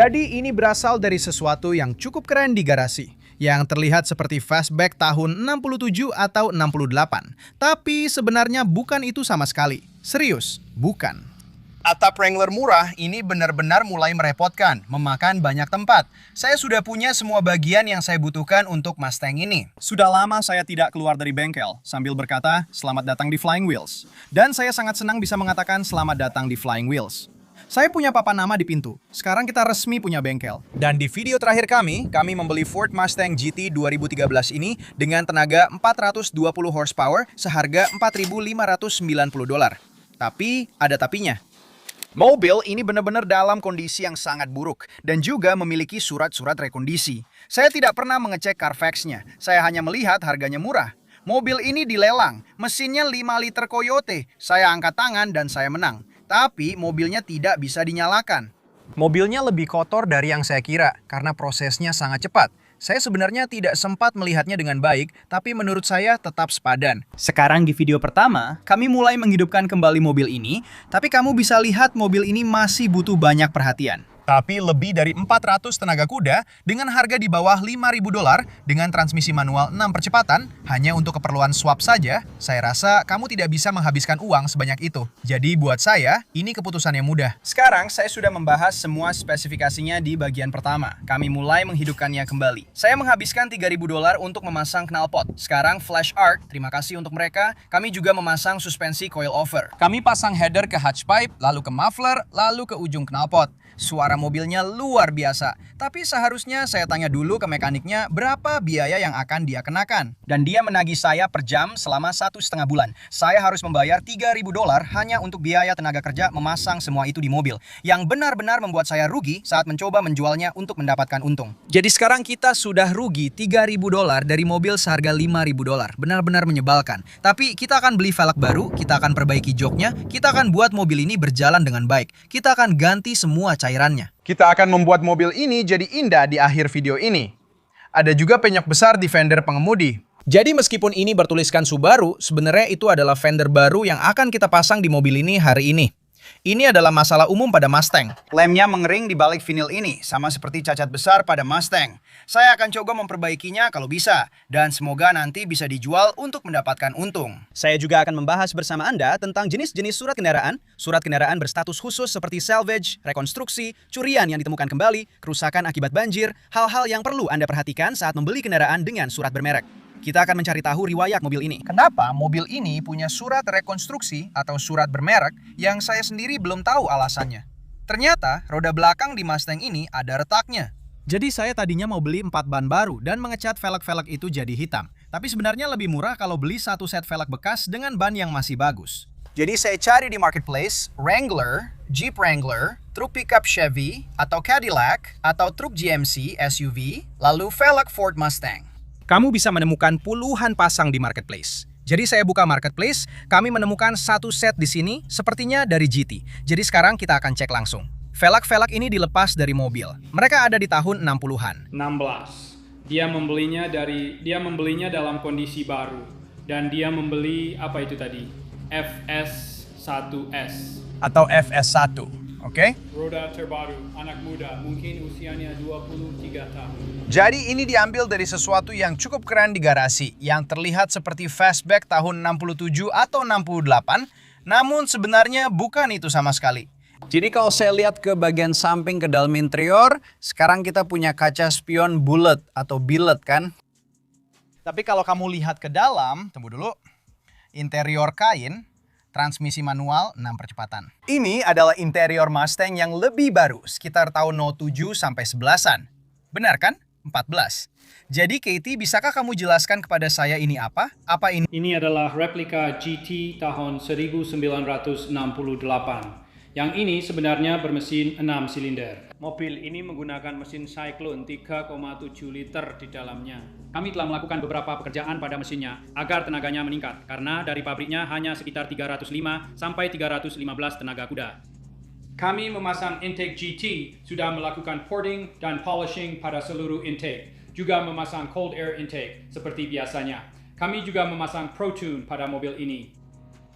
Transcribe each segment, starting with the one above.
Jadi ini berasal dari sesuatu yang cukup keren di garasi, yang terlihat seperti fastback tahun 67 atau 68. Tapi sebenarnya bukan itu sama sekali. Serius, bukan. Atap Wrangler murah ini benar-benar mulai merepotkan, memakan banyak tempat. Saya sudah punya semua bagian yang saya butuhkan untuk Mustang ini. Sudah lama saya tidak keluar dari bengkel, sambil berkata, selamat datang di Flying Wheels. Dan saya sangat senang bisa mengatakan selamat datang di Flying Wheels. Saya punya papan nama di pintu. Sekarang kita resmi punya bengkel. Dan di video terakhir kami membeli Ford Mustang GT 2013 ini dengan tenaga 420 horsepower seharga $4.590. Tapi ada tapinya. Mobil ini benar-benar dalam kondisi yang sangat buruk dan juga memiliki surat-surat rekondisi. Saya tidak pernah mengecek Carfax-nya. Saya hanya melihat harganya murah. Mobil ini dilelang. Mesinnya 5 liter Coyote. Saya angkat tangan dan saya menang. Tapi mobilnya tidak bisa dinyalakan. Mobilnya lebih kotor dari yang saya kira karena prosesnya sangat cepat. Saya sebenarnya tidak sempat melihatnya dengan baik, tapi menurut saya tetap sepadan. Sekarang di video pertama, kami mulai menghidupkan kembali mobil ini, tapi kamu bisa lihat mobil ini masih butuh banyak perhatian. Tapi lebih dari 400 tenaga kuda dengan harga di bawah $5.000 dengan transmisi manual 6 percepatan hanya untuk keperluan swap saja, saya rasa kamu tidak bisa menghabiskan uang sebanyak itu. Jadi buat saya, ini keputusan yang mudah. Sekarang saya sudah membahas semua spesifikasinya di bagian pertama. Kami mulai menghidupkannya kembali. Saya menghabiskan $3.000 untuk memasang knalpot. Sekarang Flash Arc, terima kasih untuk mereka. Kami juga memasang suspensi coil over. Kami pasang header ke hatch pipe, lalu ke muffler, lalu ke ujung knalpot. Suara mobilnya luar biasa, tapi seharusnya saya tanya dulu ke mekaniknya berapa biaya yang akan dia kenakan. Dan dia menagih saya per jam selama 1,5 bulan. Saya harus membayar $3.000 hanya untuk biaya tenaga kerja memasang semua itu di mobil, yang benar-benar membuat saya rugi saat mencoba menjualnya untuk mendapatkan untung. Jadi sekarang kita sudah rugi $3.000 dari mobil seharga $5.000. Benar-benar menyebalkan. Tapi kita akan beli velg baru, kita akan perbaiki joknya, kita akan buat mobil ini berjalan dengan baik. Kita akan ganti semua cairannya. Kita akan membuat mobil ini jadi indah di akhir video ini. Ada juga penyok besar di fender pengemudi. Jadi meskipun ini bertuliskan Subaru, sebenarnya itu adalah fender baru yang akan kita pasang di mobil ini hari ini. Ini adalah masalah umum pada Mustang. Lemnya mengering di balik vinil ini, sama seperti cacat besar pada Mustang. Saya akan coba memperbaikinya kalau bisa, dan semoga nanti bisa dijual untuk mendapatkan untung. Saya juga akan membahas bersama Anda tentang jenis-jenis surat kendaraan berstatus khusus seperti salvage, rekonstruksi, curian yang ditemukan kembali, kerusakan akibat banjir, hal-hal yang perlu Anda perhatikan saat membeli kendaraan dengan surat bermerek. Kita akan mencari tahu riwayat mobil ini. Kenapa mobil ini punya surat rekonstruksi atau surat bermerek yang saya sendiri belum tahu alasannya. Ternyata roda belakang di Mustang ini ada retaknya. Jadi saya tadinya mau beli 4 ban baru dan mengecat velg-velg itu jadi hitam. Tapi sebenarnya lebih murah kalau beli satu set velg bekas dengan ban yang masih bagus. Jadi saya cari di marketplace Wrangler, Jeep Wrangler, truk pickup Chevy, atau Cadillac, atau truk GMC SUV, lalu velg Ford Mustang. Kamu bisa menemukan puluhan pasang di marketplace. Jadi saya buka marketplace, kami menemukan satu set di sini, sepertinya dari GT. Jadi sekarang kita akan cek langsung. Velg-velg ini dilepas dari mobil. Mereka ada di tahun 60-an. 16. Dia membelinya dalam kondisi baru. Dan dia membeli apa itu tadi? FS1S. Atau FS1. Oke? Roda terbaru, anak muda, mungkin usianya 23 tahun. Jadi ini diambil dari sesuatu yang cukup keren di garasi, yang terlihat seperti fastback tahun 67 atau 68, namun sebenarnya bukan itu sama sekali. Jadi kalau saya lihat ke bagian samping ke dalam interior, sekarang kita punya kaca spion bullet atau billet kan? Tapi kalau kamu lihat ke dalam, tunggu dulu, interior kain, transmisi manual 6 percepatan. Ini adalah interior Mustang yang lebih baru, sekitar tahun 07 sampai 11-an. Benar kan? 14. Jadi Katie, bisakah kamu jelaskan kepada saya ini apa? Apa ini? Ini adalah replika GT tahun 1968. Yang ini sebenarnya bermesin 6 silinder. Mobil ini menggunakan mesin Cyclone 3,7 liter di dalamnya. Kami telah melakukan beberapa pekerjaan pada mesinnya agar tenaganya meningkat karena dari pabriknya hanya sekitar 305 sampai 315 tenaga kuda. Kami memasang intake GT, sudah melakukan porting dan polishing pada seluruh intake. Juga memasang cold air intake seperti biasanya. Kami juga memasang ProTune pada mobil ini.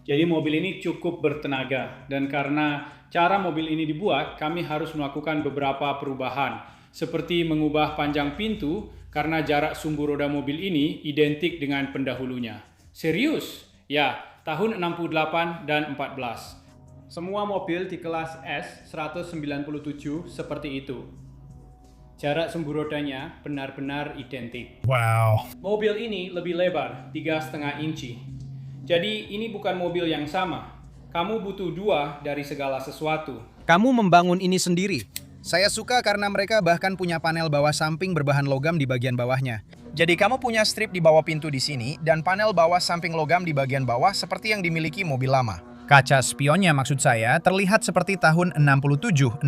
Jadi mobil ini cukup bertenaga, dan karena cara mobil ini dibuat, kami harus melakukan beberapa perubahan, seperti mengubah panjang pintu karena jarak sumbu roda mobil ini identik dengan pendahulunya. Serius? Ya, tahun 68 dan 14. Semua mobil di kelas S 197 seperti itu. Jarak sumbu rodanya benar-benar identik. Wow. Mobil ini lebih lebar, 3,5 inci. Jadi ini bukan mobil yang sama. Kamu butuh dua dari segala sesuatu. Kamu membangun ini sendiri. Saya suka karena mereka bahkan punya panel bawah samping berbahan logam di bagian bawahnya. Jadi kamu punya strip di bawah pintu di sini dan panel bawah samping logam di bagian bawah seperti yang dimiliki mobil lama. Kaca spionnya maksud saya terlihat seperti tahun 67-68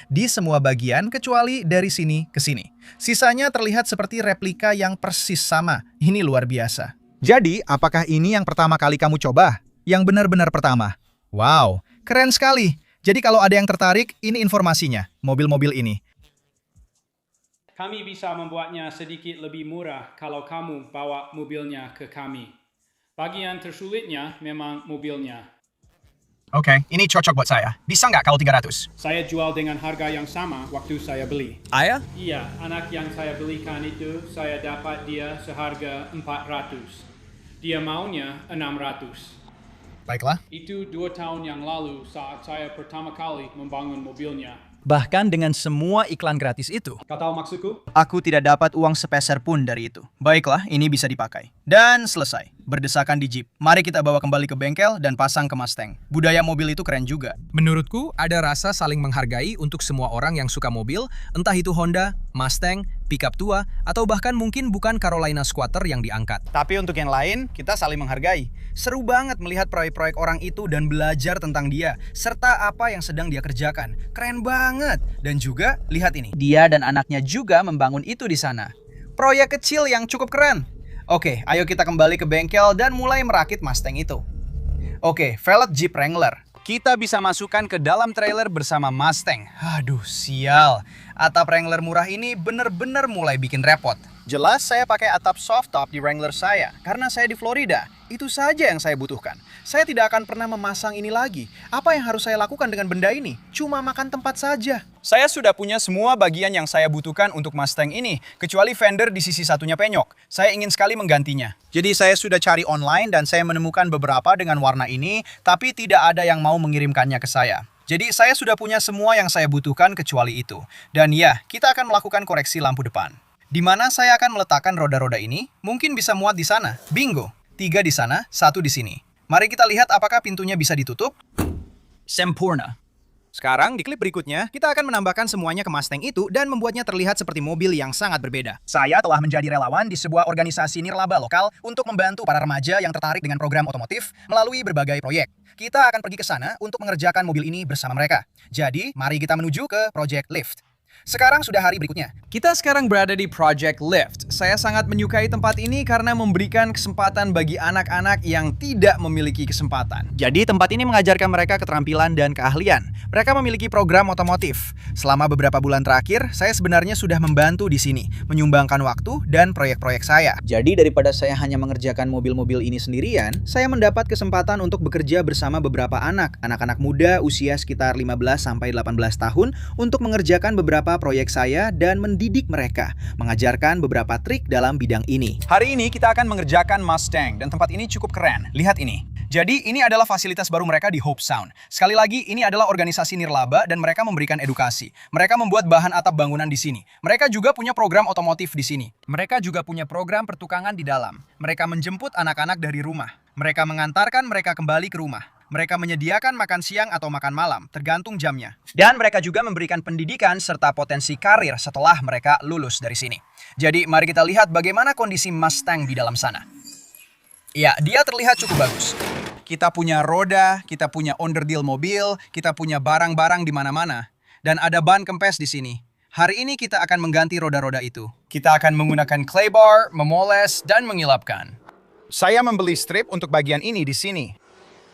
di semua bagian kecuali dari sini ke sini. Sisanya terlihat seperti replika yang persis sama. Ini luar biasa. Jadi, apakah ini yang pertama kali kamu coba? Yang benar-benar pertama? Wow, keren sekali. Jadi kalau ada yang tertarik, ini informasinya, mobil-mobil ini. Kami bisa membuatnya sedikit lebih murah kalau kamu bawa mobilnya ke kami. Bagian tersulitnya memang mobilnya. Oke, ini cocok buat saya. Bisa nggak kalau 300? Saya jual dengan harga yang sama waktu saya beli. Ayah? Iya, anak yang saya belikan itu, saya dapat dia seharga 400. Dia maunya 600. Baiklah. Itu 2 tahun yang lalu saat saya pertama kali membangun mobilnya. Bahkan dengan semua iklan gratis itu, Kau tahu maksudku? aku tidak dapat uang sepeser pun dari itu. Baiklah, ini bisa dipakai. Dan selesai. Berdesakan di Jeep. Mari kita bawa kembali ke bengkel dan pasang ke Mustang. Budaya mobil itu keren juga. Menurutku, ada rasa saling menghargai untuk semua orang yang suka mobil, entah itu Honda, Mustang, pickup tua, atau bahkan mungkin bukan Carolina Squatter yang diangkat. Tapi untuk yang lain, kita saling menghargai. Seru banget melihat proyek-proyek orang itu dan belajar tentang dia, serta apa yang sedang dia kerjakan. Keren banget. Dan juga, lihat ini. Dia dan anaknya juga membangun itu di sana. Proyek kecil yang cukup keren. Oke, ayo kita kembali ke bengkel dan mulai merakit Mustang itu. Oke, velg Jeep Wrangler. Kita bisa masukkan ke dalam trailer bersama Mustang. Aduh, sial. Atap Wrangler murah ini bener-bener mulai bikin repot. Jelas saya pakai atap soft top di Wrangler saya, karena saya di Florida. Itu saja yang saya butuhkan. Saya tidak akan pernah memasang ini lagi. Apa yang harus saya lakukan dengan benda ini? Cuma makan tempat saja. Saya sudah punya semua bagian yang saya butuhkan untuk Mustang ini, kecuali fender di sisi satunya penyok. Saya ingin sekali menggantinya. Jadi saya sudah cari online dan saya menemukan beberapa dengan warna ini, tapi tidak ada yang mau mengirimkannya ke saya. Jadi saya sudah punya semua yang saya butuhkan kecuali itu. Dan ya, kita akan melakukan koreksi lampu depan. Di mana saya akan meletakkan roda-roda ini, mungkin bisa muat di sana. Bingo! 3 di sana, 1 di sini. Mari kita lihat apakah pintunya bisa ditutup. Sempurna. Sekarang di klip berikutnya, kita akan menambahkan semuanya ke Mustang itu dan membuatnya terlihat seperti mobil yang sangat berbeda. Saya telah menjadi relawan di sebuah organisasi nirlaba lokal untuk membantu para remaja yang tertarik dengan program otomotif melalui berbagai proyek. Kita akan pergi ke sana untuk mengerjakan mobil ini bersama mereka. Jadi, mari kita menuju ke Project Lift. Sekarang sudah hari berikutnya. Kita sekarang berada di Project Lift. Saya sangat menyukai tempat ini karena memberikan kesempatan bagi anak-anak yang tidak memiliki kesempatan. Jadi tempat ini mengajarkan mereka keterampilan dan keahlian. Mereka memiliki program otomotif. Selama beberapa bulan terakhir, saya sebenarnya sudah membantu di sini, menyumbangkan waktu dan proyek-proyek saya. Jadi daripada saya hanya mengerjakan mobil-mobil ini sendirian, saya mendapat kesempatan untuk bekerja bersama beberapa anak-anak muda usia sekitar 15-18 tahun untuk mengerjakan beberapa proyek saya dan mendidik mereka, mengajarkan beberapa trik dalam bidang ini. Hari ini kita akan mengerjakan Mustang dan tempat ini cukup keren. Lihat ini. Jadi ini adalah fasilitas baru mereka di Hope Sound. Sekali lagi, ini adalah organisasi nirlaba dan mereka memberikan edukasi. Mereka membuat bahan atap bangunan di sini. Mereka juga punya program otomotif di sini. Mereka juga punya program pertukangan di dalam. Mereka menjemput anak-anak dari rumah. Mereka mengantarkan mereka kembali ke rumah. Mereka menyediakan makan siang atau makan malam, tergantung jamnya. Dan mereka juga memberikan pendidikan serta potensi karir setelah mereka lulus dari sini. Jadi mari kita lihat bagaimana kondisi Mustang di dalam sana. Ya, dia terlihat cukup bagus. Kita punya roda, kita punya onderdil mobil, kita punya barang-barang di mana-mana. Dan ada ban kempes di sini. Hari ini kita akan mengganti roda-roda itu. Kita akan menggunakan clay bar, memoles, dan mengilapkan. Saya membeli strip untuk bagian ini di sini.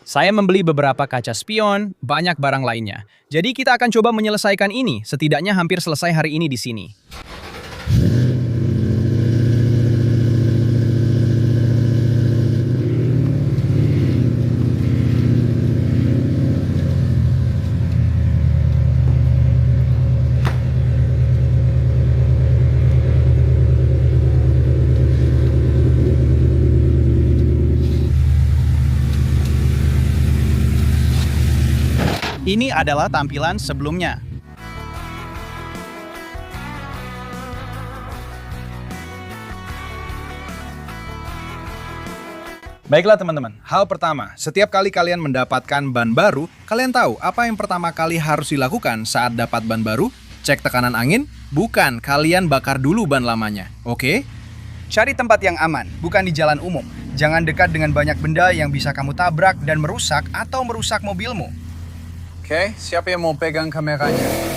Saya membeli beberapa kaca spion, banyak barang lainnya. Jadi kita akan coba menyelesaikan ini, setidaknya hampir selesai hari ini di sini. Ini adalah tampilan sebelumnya. Baiklah teman-teman, hal pertama, setiap kali kalian mendapatkan ban baru, kalian tahu apa yang pertama kali harus dilakukan saat dapat ban baru? Cek tekanan angin? Bukan, kalian bakar dulu ban lamanya, oke? Cari tempat yang aman, bukan di jalan umum. Jangan dekat dengan banyak benda yang bisa kamu tabrak dan merusak atau merusak mobilmu. Oke, siapa yang mau pegang kameranya?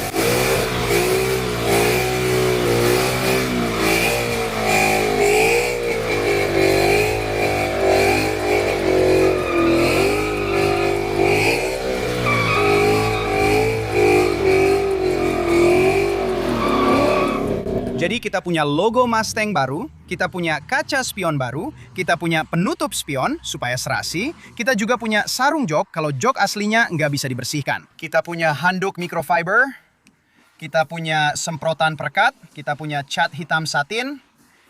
Jadi kita punya logo Mustang baru, kita punya kaca spion baru, kita punya penutup spion supaya serasi, kita juga punya sarung jok kalau jok aslinya nggak bisa dibersihkan. Kita punya handuk microfiber, kita punya semprotan perekat, kita punya cat hitam satin,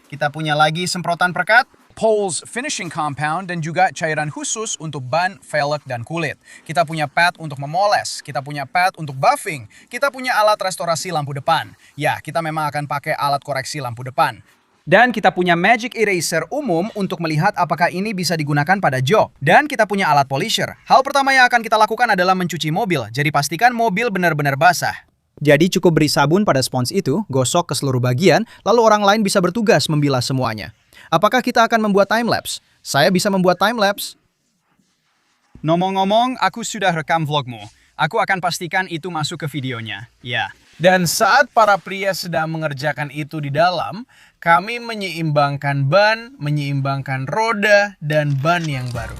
kita punya lagi semprotan perekat, Poles Finishing Compound, dan juga cairan khusus untuk ban, velg, dan kulit. Kita punya pad untuk memoles, kita punya pad untuk buffing, kita punya alat restorasi lampu depan. Ya, kita memang akan pakai alat koreksi lampu depan. Dan kita punya magic eraser umum untuk melihat apakah ini bisa digunakan pada jok. Dan kita punya alat polisher. Hal pertama yang akan kita lakukan adalah mencuci mobil, jadi pastikan mobil benar-benar basah. Jadi cukup beri sabun pada spons itu, gosok ke seluruh bagian, lalu orang lain bisa bertugas membilas semuanya. Apakah kita akan membuat time-lapse? Saya bisa membuat time-lapse. Ngomong-ngomong, aku sudah rekam vlogmu. Aku akan pastikan itu masuk ke videonya. Ya. Dan saat para pria sedang mengerjakan itu di dalam, kami menyeimbangkan ban, menyeimbangkan roda, dan ban yang baru.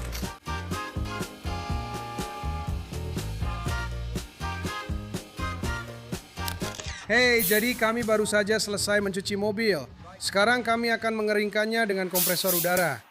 Hei, jadi kami baru saja selesai mencuci mobil. Sekarang kami akan mengeringkannya dengan kompresor udara.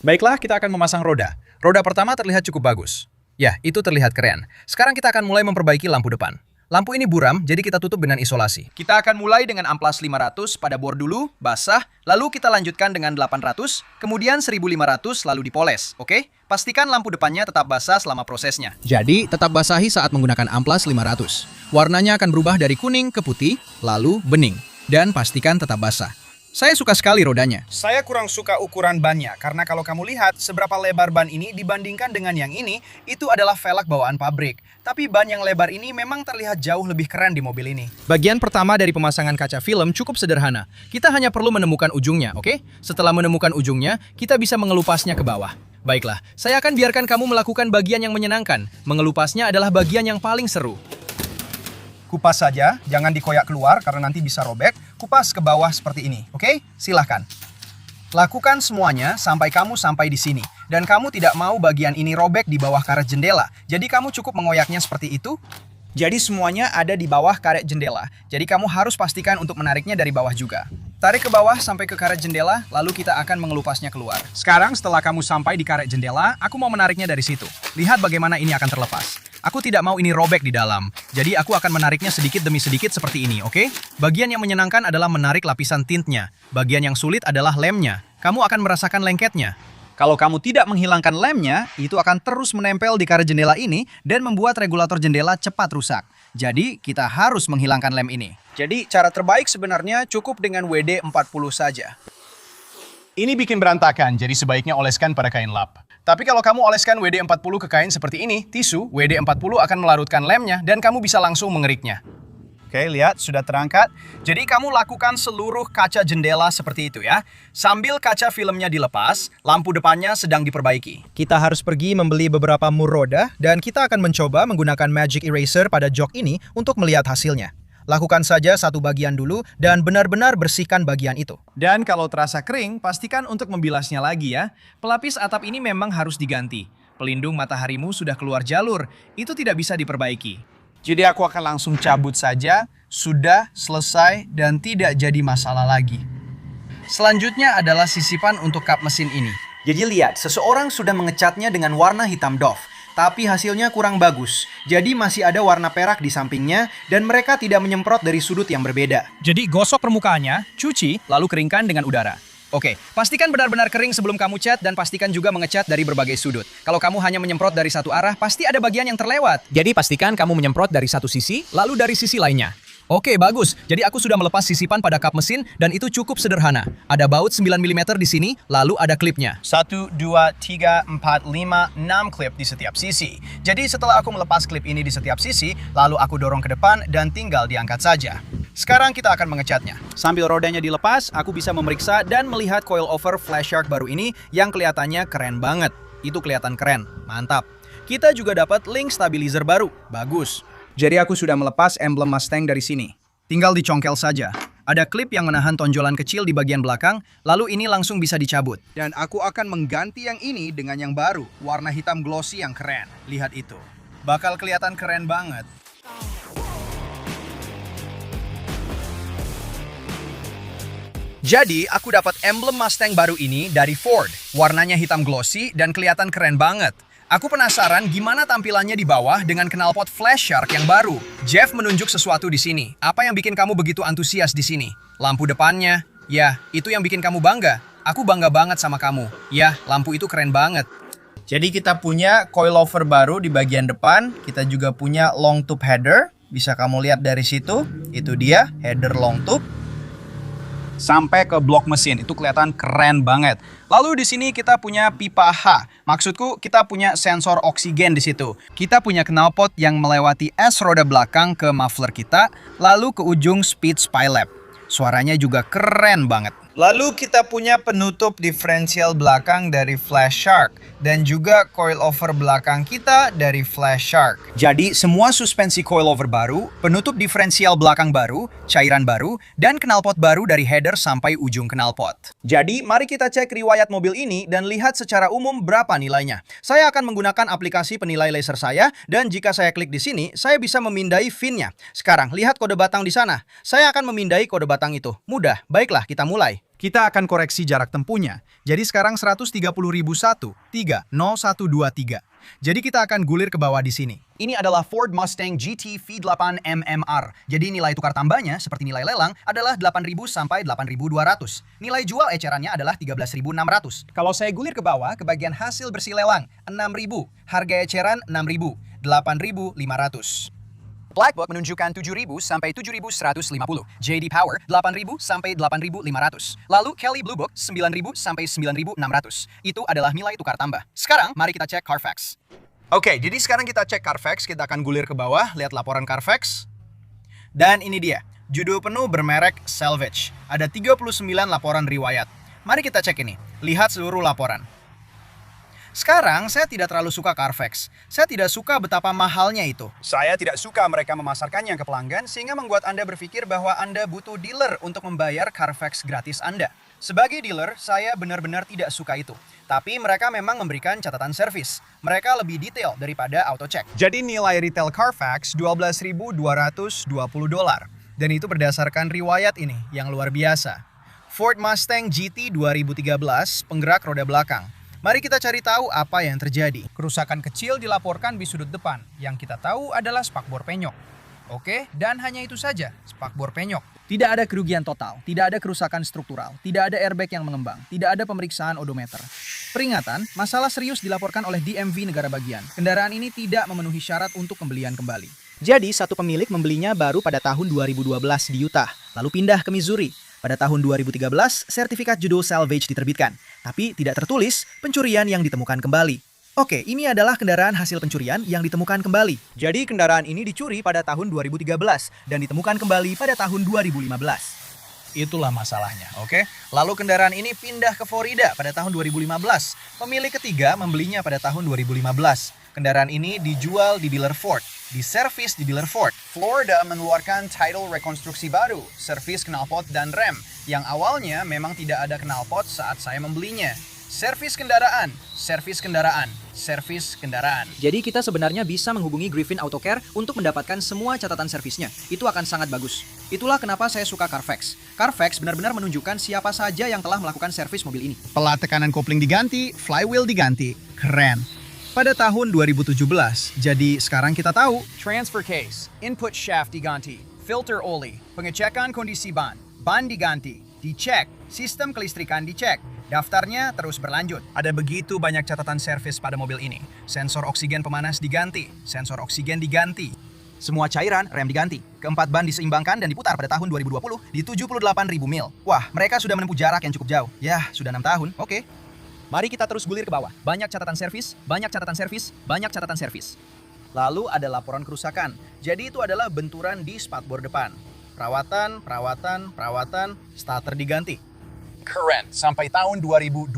Baiklah, kita akan memasang roda. Roda pertama terlihat cukup bagus. Ya, itu terlihat keren. Sekarang kita akan mulai memperbaiki lampu depan. Lampu ini buram, jadi kita tutup dengan isolasi. Kita akan mulai dengan amplas 500 pada bor dulu, basah, lalu kita lanjutkan dengan 800, kemudian 1500 lalu dipoles, oke? Pastikan lampu depannya tetap basah selama prosesnya. Jadi, tetap basahi saat menggunakan amplas 500. Warnanya akan berubah dari kuning ke putih, lalu bening. Dan pastikan tetap basah. Saya suka sekali rodanya. Saya kurang suka ukuran bannya, karena kalau kamu lihat seberapa lebar ban ini dibandingkan dengan yang ini, itu adalah velg bawaan pabrik. Tapi ban yang lebar ini memang terlihat jauh lebih keren di mobil ini. Bagian pertama dari pemasangan kaca film cukup sederhana. Kita hanya perlu menemukan ujungnya, oke? Setelah menemukan ujungnya, kita bisa mengelupasnya ke bawah. Baiklah, saya akan biarkan kamu melakukan bagian yang menyenangkan. Mengelupasnya adalah bagian yang paling seru. Kupas saja, jangan dikoyak keluar karena nanti bisa robek. Kupas ke bawah seperti ini, oke? Silahkan. Lakukan semuanya sampai kamu sampai di sini. Dan kamu tidak mau bagian ini robek di bawah karet jendela. Jadi kamu cukup mengoyaknya seperti itu. Jadi semuanya ada di bawah karet jendela. Jadi kamu harus pastikan untuk menariknya dari bawah juga. Tarik ke bawah sampai ke karet jendela, lalu kita akan mengelupasnya keluar. Sekarang setelah kamu sampai di karet jendela, aku mau menariknya dari situ. Lihat bagaimana ini akan terlepas. Aku tidak mau ini robek di dalam, jadi aku akan menariknya sedikit demi sedikit seperti ini, oke? Bagian yang menyenangkan adalah menarik lapisan tintnya. Bagian yang sulit adalah lemnya. Kamu akan merasakan lengketnya. Kalau kamu tidak menghilangkan lemnya, itu akan terus menempel di karet jendela ini dan membuat regulator jendela cepat rusak. Jadi, kita harus menghilangkan lem ini. Jadi, cara terbaik sebenarnya cukup dengan WD-40 saja. Ini bikin berantakan, jadi sebaiknya oleskan pada kain lap. Tapi kalau kamu oleskan WD-40 ke kain seperti ini, tisu, WD-40 akan melarutkan lemnya dan kamu bisa langsung mengeriknya. Oke, lihat, sudah terangkat. Jadi kamu lakukan seluruh kaca jendela seperti itu ya. Sambil kaca filmnya dilepas, lampu depannya sedang diperbaiki. Kita harus pergi membeli beberapa mur roda dan kita akan mencoba menggunakan magic eraser pada jok ini untuk melihat hasilnya. Lakukan saja satu bagian dulu dan benar-benar bersihkan bagian itu. Dan kalau terasa kering, pastikan untuk membilasnya lagi ya. Pelapis atap ini memang harus diganti. Pelindung mataharimu sudah keluar jalur, itu tidak bisa diperbaiki. Jadi aku akan langsung cabut saja, sudah selesai dan tidak jadi masalah lagi. Selanjutnya adalah sisipan untuk kap mesin ini. Jadi lihat, seseorang sudah mengecatnya dengan warna hitam doff. Tapi hasilnya kurang bagus. Jadi masih ada warna perak di sampingnya dan mereka tidak menyemprot dari sudut yang berbeda. Jadi gosok permukaannya, cuci, lalu keringkan dengan udara. Oke, pastikan benar-benar kering sebelum kamu cat dan pastikan juga mengecat dari berbagai sudut. Kalau kamu hanya menyemprot dari satu arah, pasti ada bagian yang terlewat. Jadi pastikan kamu menyemprot dari satu sisi, lalu dari sisi lainnya. Oke, bagus. Jadi aku sudah melepas sisipan pada kap mesin dan itu cukup sederhana. Ada baut 9 mm di sini, lalu ada klipnya. 1, 2, 3, 4, 5, 6 klip di setiap sisi. Jadi setelah aku melepas klip ini di setiap sisi, lalu aku dorong ke depan dan tinggal diangkat saja. Sekarang kita akan mengecatnya. Sambil rodanya dilepas, aku bisa memeriksa dan melihat coilover Flash Shark baru ini yang kelihatannya keren banget. Itu kelihatan keren, mantap. Kita juga dapat link stabilizer baru, bagus. Jadi aku sudah melepas emblem Mustang dari sini. Tinggal dicongkel saja. Ada klip yang menahan tonjolan kecil di bagian belakang, lalu ini langsung bisa dicabut. Dan aku akan mengganti yang ini dengan yang baru, warna hitam glossy yang keren. Lihat itu. Bakal kelihatan keren banget. Jadi, aku dapat emblem Mustang baru ini dari Ford. Warnanya hitam glossy dan kelihatan keren banget. Aku penasaran gimana tampilannya di bawah dengan knalpot Flash Shark yang baru. Jeff menunjuk sesuatu di sini. Apa yang bikin kamu begitu antusias di sini? Lampu depannya. Ya, itu yang bikin kamu bangga. Aku bangga banget sama kamu. Ya, lampu itu keren banget. Jadi kita punya coilover baru di bagian depan. Kita juga punya long tube header. Bisa kamu lihat dari situ. Itu dia, header long tube. Sampai ke blok mesin, itu kelihatan keren banget. Lalu di sini kita punya pipa H. Maksudku kita punya sensor oksigen di situ. Kita punya knalpot yang melewati es roda belakang ke muffler kita, lalu ke ujung speed spy-lap. Suaranya juga keren banget. Lalu kita punya penutup diferensial belakang dari Flash Shark dan juga coilover belakang kita dari Flash Shark. Jadi semua suspensi coilover baru, penutup diferensial belakang baru, cairan baru, dan knalpot baru dari header sampai ujung knalpot. Jadi mari kita cek riwayat mobil ini dan lihat secara umum berapa nilainya. Saya akan menggunakan aplikasi penilai laser saya dan jika saya klik di sini, saya bisa memindai VIN-nya. Sekarang lihat kode batang di sana. Saya akan memindai kode batang itu. Mudah, baiklah kita mulai. Kita akan koreksi jarak tempuhnya. Jadi sekarang 130.001, 30123. Jadi kita akan gulir ke bawah di sini. Ini adalah Ford Mustang GT V8 MMR. Jadi nilai tukar tambahnya seperti nilai lelang adalah 8.000 sampai 8.200. Nilai jual ecerannya adalah 13.600. Kalau saya gulir ke bawah ke bagian hasil bersih lelang 6.000, harga eceran 6.000, 8.500. Blackbook menunjukkan 7.000 sampai 7.150. JD Power 8.000 sampai 8.500. Lalu Kelly Blue Book 9.000 sampai 9.600. Itu adalah nilai tukar tambah. Sekarang mari kita cek Carfax. Oke, jadi sekarang kita cek Carfax. Kita akan gulir ke bawah, lihat laporan Carfax. Dan ini dia, judul penuh bermerek Salvage. Ada 39 laporan riwayat. Mari kita cek ini. Lihat seluruh laporan. Sekarang, saya tidak terlalu suka Carfax. Saya tidak suka betapa mahalnya itu. Saya tidak suka mereka memasarkannya ke pelanggan sehingga membuat Anda berpikir bahwa Anda butuh dealer untuk membayar Carfax gratis Anda. Sebagai dealer, saya benar-benar tidak suka itu. Tapi mereka memang memberikan catatan servis. Mereka lebih detail daripada AutoCheck. Jadi nilai retail Carfax $12.220. Dan itu berdasarkan riwayat ini yang luar biasa. Ford Mustang GT 2013, penggerak roda belakang. Mari kita cari tahu apa yang terjadi. Kerusakan kecil dilaporkan di sudut depan. Yang kita tahu adalah spakbor penyok. Oke, dan hanya itu saja, spakbor penyok. Tidak ada kerugian total, tidak ada kerusakan struktural, tidak ada airbag yang mengembang, tidak ada pemeriksaan odometer. Peringatan, masalah serius dilaporkan oleh DMV negara bagian. Kendaraan ini tidak memenuhi syarat untuk pembelian kembali. Jadi, satu pemilik membelinya baru pada tahun 2012 di Utah, lalu pindah ke Missouri. Pada tahun 2013, sertifikat judul salvage diterbitkan, tapi tidak tertulis pencurian yang ditemukan kembali. Oke, ini adalah kendaraan hasil pencurian yang ditemukan kembali. Jadi kendaraan ini dicuri pada tahun 2013 dan ditemukan kembali pada tahun 2015. Itulah masalahnya, oke? Lalu kendaraan ini pindah ke Florida pada tahun 2015. Pemilik ketiga membelinya pada tahun 2015. Kendaraan ini dijual di dealer Ford, diservis di dealer Ford. Florida mengeluarkan title rekonstruksi baru, servis knalpot dan rem, yang awalnya memang tidak ada knalpot saat saya membelinya. Servis kendaraan, servis kendaraan, servis kendaraan. Jadi kita sebenarnya bisa menghubungi Griffin Auto Care untuk mendapatkan semua catatan servisnya. Itu akan sangat bagus. Itulah kenapa saya suka Carfax. Carfax benar-benar menunjukkan siapa saja yang telah melakukan servis mobil ini. Pelat tekanan kopling diganti, flywheel diganti. Keren. Pada tahun 2017, jadi sekarang kita tahu. Transfer case, input shaft diganti, filter oli, pengecekan kondisi ban diganti, dicek. Sistem kelistrikan dicek. Daftarnya terus berlanjut. Ada begitu banyak catatan servis pada mobil ini. Sensor oksigen pemanas diganti, sensor oksigen diganti. Semua cairan rem diganti. Keempat ban diseimbangkan dan diputar pada tahun 2020 di 78.000 mil. Wah, mereka sudah menempuh jarak yang cukup jauh. Yah, sudah 6 tahun. Oke. Mari kita terus gulir ke bawah. Banyak catatan servis, banyak catatan servis, banyak catatan servis. Lalu ada laporan kerusakan. Jadi itu adalah benturan di spakbor depan. Perawatan, starter diganti. Keren, sampai tahun 2025,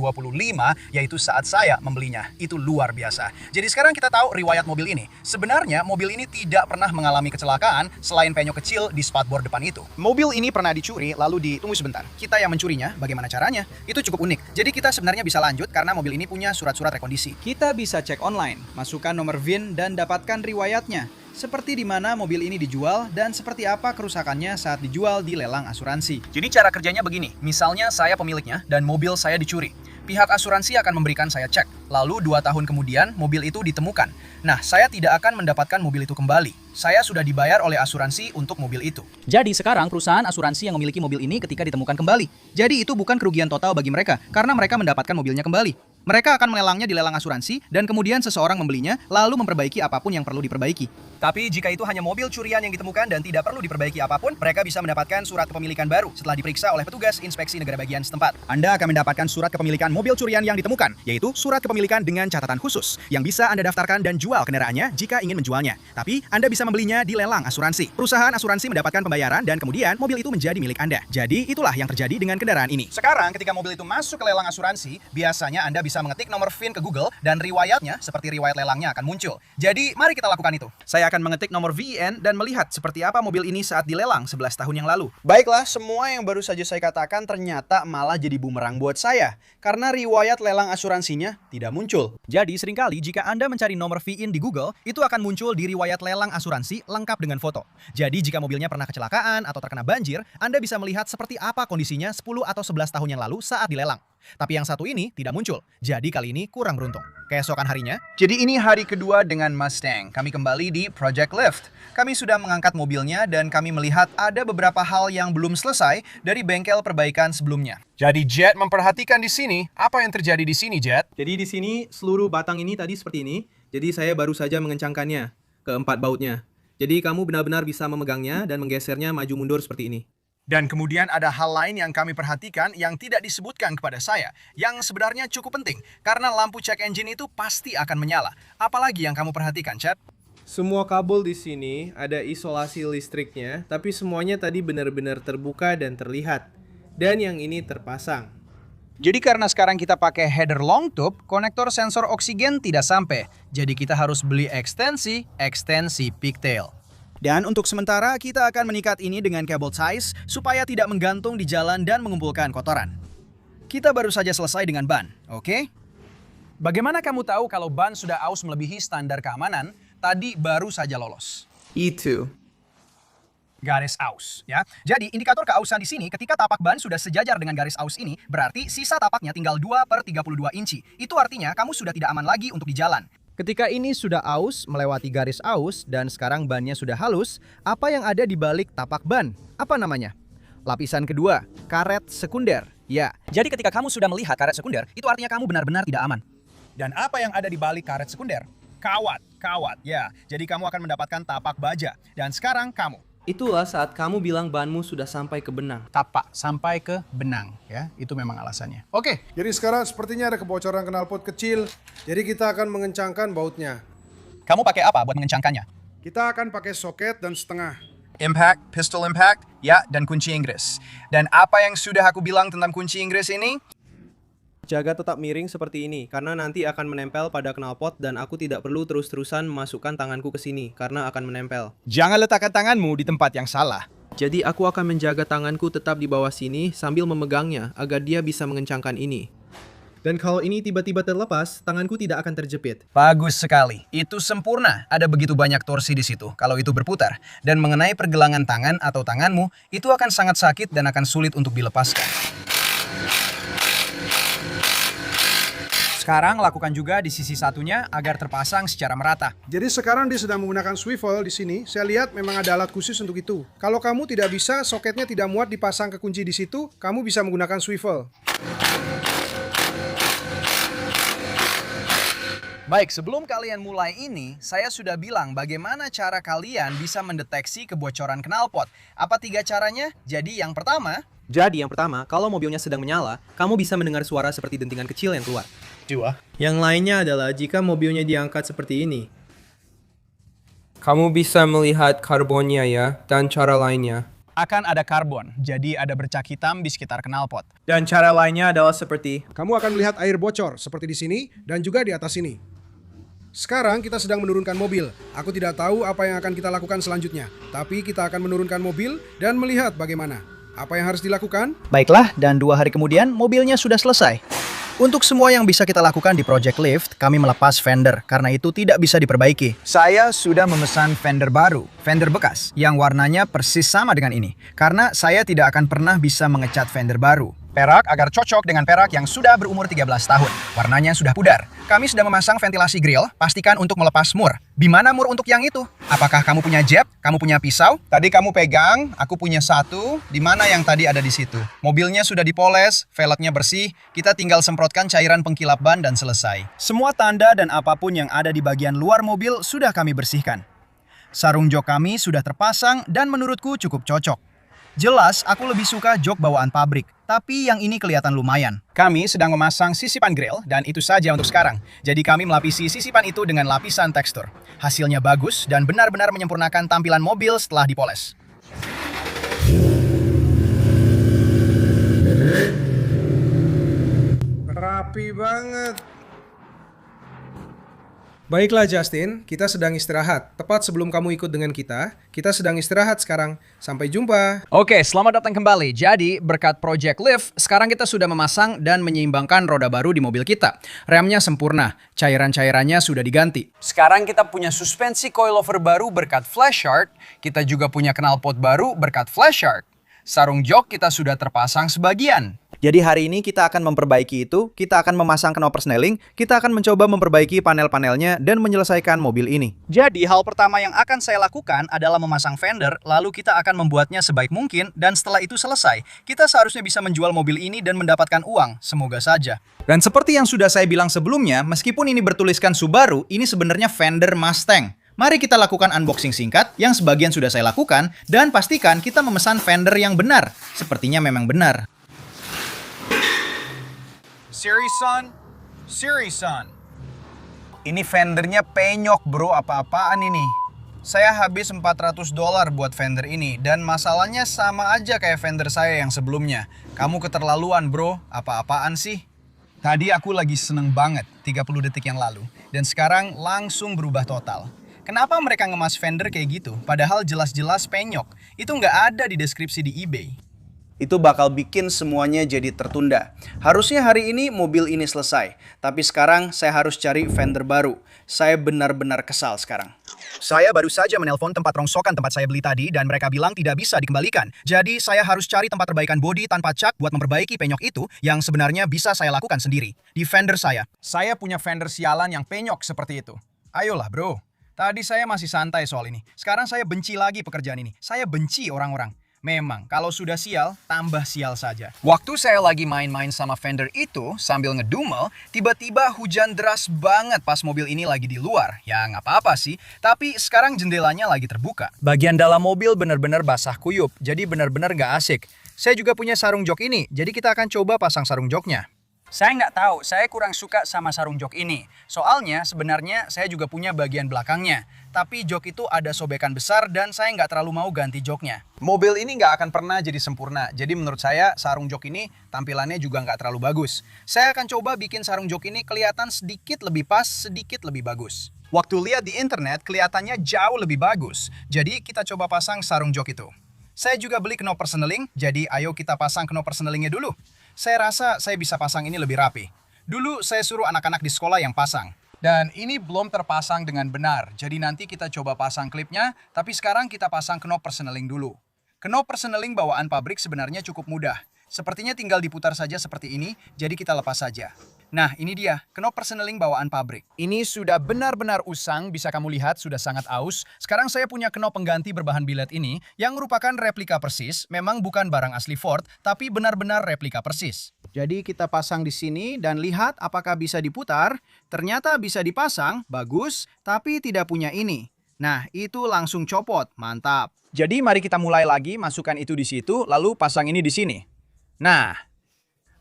yaitu saat saya membelinya. Itu luar biasa. Jadi sekarang kita tahu riwayat mobil ini. Sebenarnya mobil ini tidak pernah mengalami kecelakaan selain penyok kecil di spakbor depan itu. Mobil ini pernah dicuri, lalu tunggu sebentar. Kita yang mencurinya, bagaimana caranya? Itu cukup unik. Jadi kita sebenarnya bisa lanjut karena mobil ini punya surat-surat rekondisi. Kita bisa cek online, masukkan nomor VIN dan dapatkan riwayatnya. Seperti di mana mobil ini dijual dan seperti apa kerusakannya saat dijual di lelang asuransi. Jadi cara kerjanya begini, misalnya saya pemiliknya dan mobil saya dicuri. Pihak asuransi akan memberikan saya cek. Lalu 2 tahun kemudian mobil itu ditemukan. Nah, saya tidak akan mendapatkan mobil itu kembali. Saya sudah dibayar oleh asuransi untuk mobil itu. Jadi sekarang perusahaan asuransi yang memiliki mobil ini ketika ditemukan kembali. Jadi itu bukan kerugian total bagi mereka karena mereka mendapatkan mobilnya kembali. Mereka akan melelangnya di lelang asuransi dan kemudian seseorang membelinya lalu memperbaiki apapun yang perlu diperbaiki. Tapi jika itu hanya mobil curian yang ditemukan dan tidak perlu diperbaiki apapun, mereka bisa mendapatkan surat kepemilikan baru setelah diperiksa oleh petugas inspeksi negara bagian setempat. Anda akan mendapatkan surat kepemilikan mobil curian yang ditemukan, yaitu surat kepemilikan dengan catatan khusus yang bisa Anda daftarkan dan jual kendaraannya jika ingin menjualnya. Tapi Anda bisa membelinya di lelang asuransi. Perusahaan asuransi mendapatkan pembayaran dan kemudian mobil itu menjadi milik Anda. Jadi itulah yang terjadi dengan kendaraan ini. Sekarang ketika mobil itu masuk ke lelang asuransi, biasanya Anda bisa mengetik nomor VIN ke Google dan riwayatnya seperti riwayat lelangnya akan muncul. Jadi mari kita lakukan itu. Saya akan mengetik nomor VIN dan melihat seperti apa mobil ini saat dilelang 11 tahun yang lalu. Baiklah, semua yang baru saja saya katakan ternyata malah jadi bumerang buat saya karena riwayat lelang asuransinya tidak muncul. Jadi seringkali jika Anda mencari nomor VIN di Google, itu akan muncul di riwayat lelang asuransi lengkap dengan foto. Jadi jika mobilnya pernah kecelakaan atau terkena banjir, Anda bisa melihat seperti apa kondisinya 10 atau 11 tahun yang lalu saat dilelang. Tapi yang satu ini tidak muncul, jadi kali ini kurang beruntung. Keesokan harinya, jadi ini hari kedua dengan Mustang. Kami kembali di Project Lift. Kami sudah mengangkat mobilnya dan kami melihat ada beberapa hal yang belum selesai dari bengkel perbaikan sebelumnya. Jadi Jet memperhatikan di sini, apa yang terjadi di sini, Jet? Jadi di sini seluruh batang ini tadi seperti ini. Jadi saya baru saja mengencangkannya ke 4 bautnya. Jadi kamu benar-benar bisa memegangnya dan menggesernya maju mundur seperti ini. Dan kemudian ada hal lain yang kami perhatikan yang tidak disebutkan kepada saya, yang sebenarnya cukup penting, karena lampu check engine itu pasti akan menyala. Apalagi yang kamu perhatikan, Chad? Semua kabel di sini ada isolasi listriknya, tapi semuanya tadi benar-benar terbuka dan terlihat. Dan yang ini terpasang. Jadi karena sekarang kita pakai header long tube, konektor sensor oksigen tidak sampai. Jadi kita harus beli ekstensi pigtail. Dan untuk sementara kita akan mengikat ini dengan kabel ties supaya tidak menggantung di jalan dan mengumpulkan kotoran. Kita baru saja selesai dengan ban, oke? Bagaimana kamu tahu kalau ban sudah aus melebihi standar keamanan? Tadi baru saja lolos. Itu. Garis aus, ya. Jadi indikator keausan di sini ketika tapak ban sudah sejajar dengan garis aus ini, berarti sisa tapaknya tinggal 2/32 inci. Itu artinya kamu sudah tidak aman lagi untuk di jalan. Ketika ini sudah aus, melewati garis aus, dan sekarang bannya sudah halus, apa yang ada di balik tapak ban? Apa namanya? Lapisan kedua, karet sekunder. Ya, jadi ketika kamu sudah melihat karet sekunder, itu artinya kamu benar-benar tidak aman. Dan apa yang ada di balik karet sekunder? Kawat, ya. Jadi kamu akan mendapatkan tapak baja. Dan sekarang kamu. Itulah saat kamu bilang banmu sudah sampai ke benang. Tapak sampai ke benang, ya. Itu memang alasannya. Oke. Jadi sekarang sepertinya ada kebocoran knalpot kecil. Jadi kita akan mengencangkan bautnya. Kamu pakai apa buat mengencangkannya? Kita akan pakai soket dan setengah. Impact, pistol impact, ya, dan kunci Inggris. Dan apa yang sudah aku bilang tentang kunci Inggris ini? Jaga tetap miring seperti ini, karena nanti akan menempel pada knalpot dan aku tidak perlu terus-terusan memasukkan tanganku ke sini, karena akan menempel. Jangan letakkan tanganmu di tempat yang salah. Jadi aku akan menjaga tanganku tetap di bawah sini sambil memegangnya agar dia bisa mengencangkan ini. Dan kalau ini tiba-tiba terlepas, tanganku tidak akan terjepit. Bagus sekali. Itu sempurna. Ada begitu banyak torsi di situ kalau itu berputar. Dan mengenai pergelangan tangan atau tanganmu, itu akan sangat sakit dan akan sulit untuk dilepaskan. Sekarang lakukan juga di sisi satunya agar terpasang secara merata. Jadi sekarang dia sedang menggunakan swivel di sini. Saya lihat memang ada alat khusus untuk itu. Kalau kamu tidak bisa, soketnya tidak muat dipasang ke kunci di situ, kamu bisa menggunakan swivel. Baik, sebelum kalian mulai ini, saya sudah bilang bagaimana cara kalian bisa mendeteksi kebocoran knalpot. Apa 3 caranya? Jadi yang pertama, kalau mobilnya sedang menyala, kamu bisa mendengar suara seperti dentingan kecil yang keluar. 2. Yang lainnya adalah jika mobilnya diangkat seperti ini. Kamu bisa melihat karbonnya ya, dan cara lainnya. Akan ada karbon, jadi ada bercak hitam di sekitar knalpot. Dan cara lainnya adalah seperti... Kamu akan melihat air bocor seperti di sini dan juga di atas sini. Sekarang kita sedang menurunkan mobil. Aku tidak tahu apa yang akan kita lakukan selanjutnya, tapi kita akan menurunkan mobil dan melihat bagaimana. Apa yang harus dilakukan? Baiklah, dan 2 hari kemudian mobilnya sudah selesai. Untuk semua yang bisa kita lakukan di Project Lift, kami melepas fender karena itu tidak bisa diperbaiki. Saya sudah memesan fender baru, fender bekas, yang warnanya persis sama dengan ini. Karena saya tidak akan pernah bisa mengecat fender baru. Perak agar cocok dengan perak yang sudah berumur 13 tahun. Warnanya sudah pudar. Kami sedang memasang ventilasi grill, pastikan untuk melepas mur. Di mana mur untuk yang itu? Apakah kamu punya jab? Kamu punya pisau? Tadi kamu pegang, aku punya satu. Di mana yang tadi ada di situ? Mobilnya sudah dipoles, velgnya bersih, kita tinggal semprotkan cairan pengkilap ban dan selesai. Semua tanda dan apapun yang ada di bagian luar mobil sudah kami bersihkan. Sarung jok kami sudah terpasang dan menurutku cukup cocok. Jelas, aku lebih suka jok bawaan pabrik, tapi yang ini kelihatan lumayan. Kami sedang memasang sisipan grill, dan itu saja untuk sekarang. Jadi kami melapisi sisipan itu dengan lapisan tekstur. Hasilnya bagus dan benar-benar menyempurnakan tampilan mobil setelah dipoles. Rapi banget. Baiklah Justin, kita sedang istirahat. Tepat sebelum kamu ikut dengan kita sedang istirahat sekarang. Sampai jumpa. Oke, selamat datang kembali. Jadi, berkat Project Lift, sekarang kita sudah memasang dan menyeimbangkan roda baru di mobil kita. Remnya sempurna, cairan-cairannya sudah diganti. Sekarang kita punya suspensi coilover baru berkat flash shard. Kita juga punya knalpot baru berkat flash shard. Sarung jok kita sudah terpasang sebagian. Jadi hari ini kita akan memperbaiki itu, kita akan memasang knob persneling, kita akan mencoba memperbaiki panel-panelnya dan menyelesaikan mobil ini. Jadi hal pertama yang akan saya lakukan adalah memasang fender, lalu kita akan membuatnya sebaik mungkin, dan setelah itu selesai, kita seharusnya bisa menjual mobil ini dan mendapatkan uang, semoga saja. Dan seperti yang sudah saya bilang sebelumnya, meskipun ini bertuliskan Subaru, ini sebenarnya fender Mustang. Mari kita lakukan unboxing singkat, yang sebagian sudah saya lakukan, dan pastikan kita memesan fender yang benar. Sepertinya memang benar. Siri son. Ini fendernya penyok bro, apa-apaan ini? Saya habis $400 buat fender ini, dan masalahnya sama aja kayak fender saya yang sebelumnya. Kamu keterlaluan bro, apa-apaan sih? Tadi aku lagi seneng banget, 30 detik yang lalu, dan sekarang langsung berubah total. Kenapa mereka ngemas fender kayak gitu? Padahal jelas-jelas penyok. Itu nggak ada di deskripsi di eBay. Itu bakal bikin semuanya jadi tertunda. Harusnya hari ini mobil ini selesai. Tapi sekarang saya harus cari fender baru. Saya benar-benar kesal sekarang. Saya baru saja menelpon tempat rongsokan tempat saya beli tadi dan mereka bilang tidak bisa dikembalikan. Jadi saya harus cari tempat perbaikan bodi tanpa cak buat memperbaiki penyok itu yang sebenarnya bisa saya lakukan sendiri. Di fender saya. Saya punya fender sialan yang penyok seperti itu. Ayolah bro. Tadi saya masih santai soal ini. Sekarang saya benci lagi pekerjaan ini. Saya benci orang-orang. Memang, kalau sudah sial, tambah sial saja. Waktu saya lagi main-main sama fender itu, sambil ngedumel, tiba-tiba hujan deras banget pas mobil ini lagi di luar. Ya nggak apa-apa sih, tapi sekarang jendelanya lagi terbuka. Bagian dalam mobil benar-benar basah kuyup, jadi benar-benar nggak asik. Saya juga punya sarung jok ini, jadi kita akan coba pasang sarung joknya. Saya nggak tahu, saya kurang suka sama sarung jok ini. Soalnya sebenarnya saya juga punya bagian belakangnya. Tapi jok itu ada sobekan besar dan saya nggak terlalu mau ganti joknya. Mobil ini nggak akan pernah jadi sempurna. Jadi menurut saya sarung jok ini tampilannya juga nggak terlalu bagus. Saya akan coba bikin sarung jok ini kelihatan sedikit lebih pas, sedikit lebih bagus. Waktu lihat di internet kelihatannya jauh lebih bagus. Jadi kita coba pasang sarung jok itu. Saya juga beli knob persneling, jadi ayo kita pasang knob persnelingnya dulu. Saya rasa saya bisa pasang ini lebih rapi. Dulu saya suruh anak-anak di sekolah yang pasang. Dan ini belum terpasang dengan benar, jadi nanti kita coba pasang klipnya, tapi sekarang kita pasang knob persneling dulu. Knob persneling bawaan pabrik sebenarnya cukup mudah. Sepertinya tinggal diputar saja seperti ini, jadi kita lepas saja. Nah, ini dia, knop persneling bawaan pabrik. Ini sudah benar-benar usang, bisa kamu lihat sudah sangat aus. Sekarang saya punya knop pengganti berbahan billet ini, yang merupakan replika persis, memang bukan barang asli Ford, tapi benar-benar replika persis. Jadi kita pasang di sini dan lihat apakah bisa diputar. Ternyata bisa dipasang, bagus, tapi tidak punya ini. Nah, itu langsung copot, mantap. Jadi mari kita mulai lagi, masukkan itu di situ, lalu pasang ini di sini. Nah,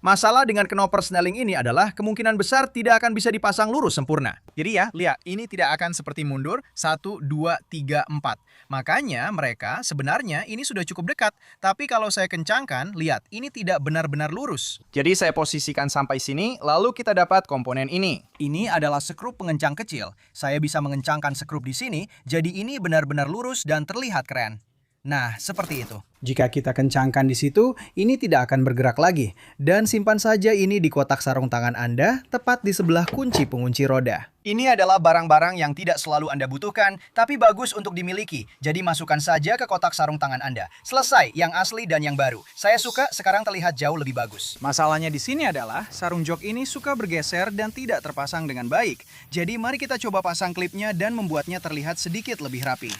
masalah dengan knop persneling ini adalah kemungkinan besar tidak akan bisa dipasang lurus sempurna. Jadi ya, lihat, ini tidak akan seperti mundur, 1, 2, 3, 4. Makanya mereka sebenarnya ini sudah cukup dekat. Tapi kalau saya kencangkan, lihat, ini tidak benar-benar lurus. Jadi saya posisikan sampai sini, lalu kita dapat komponen ini. Ini adalah skrup pengencang kecil. Saya bisa mengencangkan skrup di sini, jadi ini benar-benar lurus dan terlihat keren. Nah, seperti itu. Jika kita kencangkan di situ, ini tidak akan bergerak lagi. Dan simpan saja ini di kotak sarung tangan Anda, tepat di sebelah kunci pengunci roda. Ini adalah barang-barang yang tidak selalu Anda butuhkan, tapi bagus untuk dimiliki. Jadi masukkan saja ke kotak sarung tangan Anda. Selesai, yang asli dan yang baru. Saya suka, sekarang terlihat jauh lebih bagus. Masalahnya di sini adalah, sarung jok ini suka bergeser dan tidak terpasang dengan baik. Jadi mari kita coba pasang klipnya dan membuatnya terlihat sedikit lebih rapi.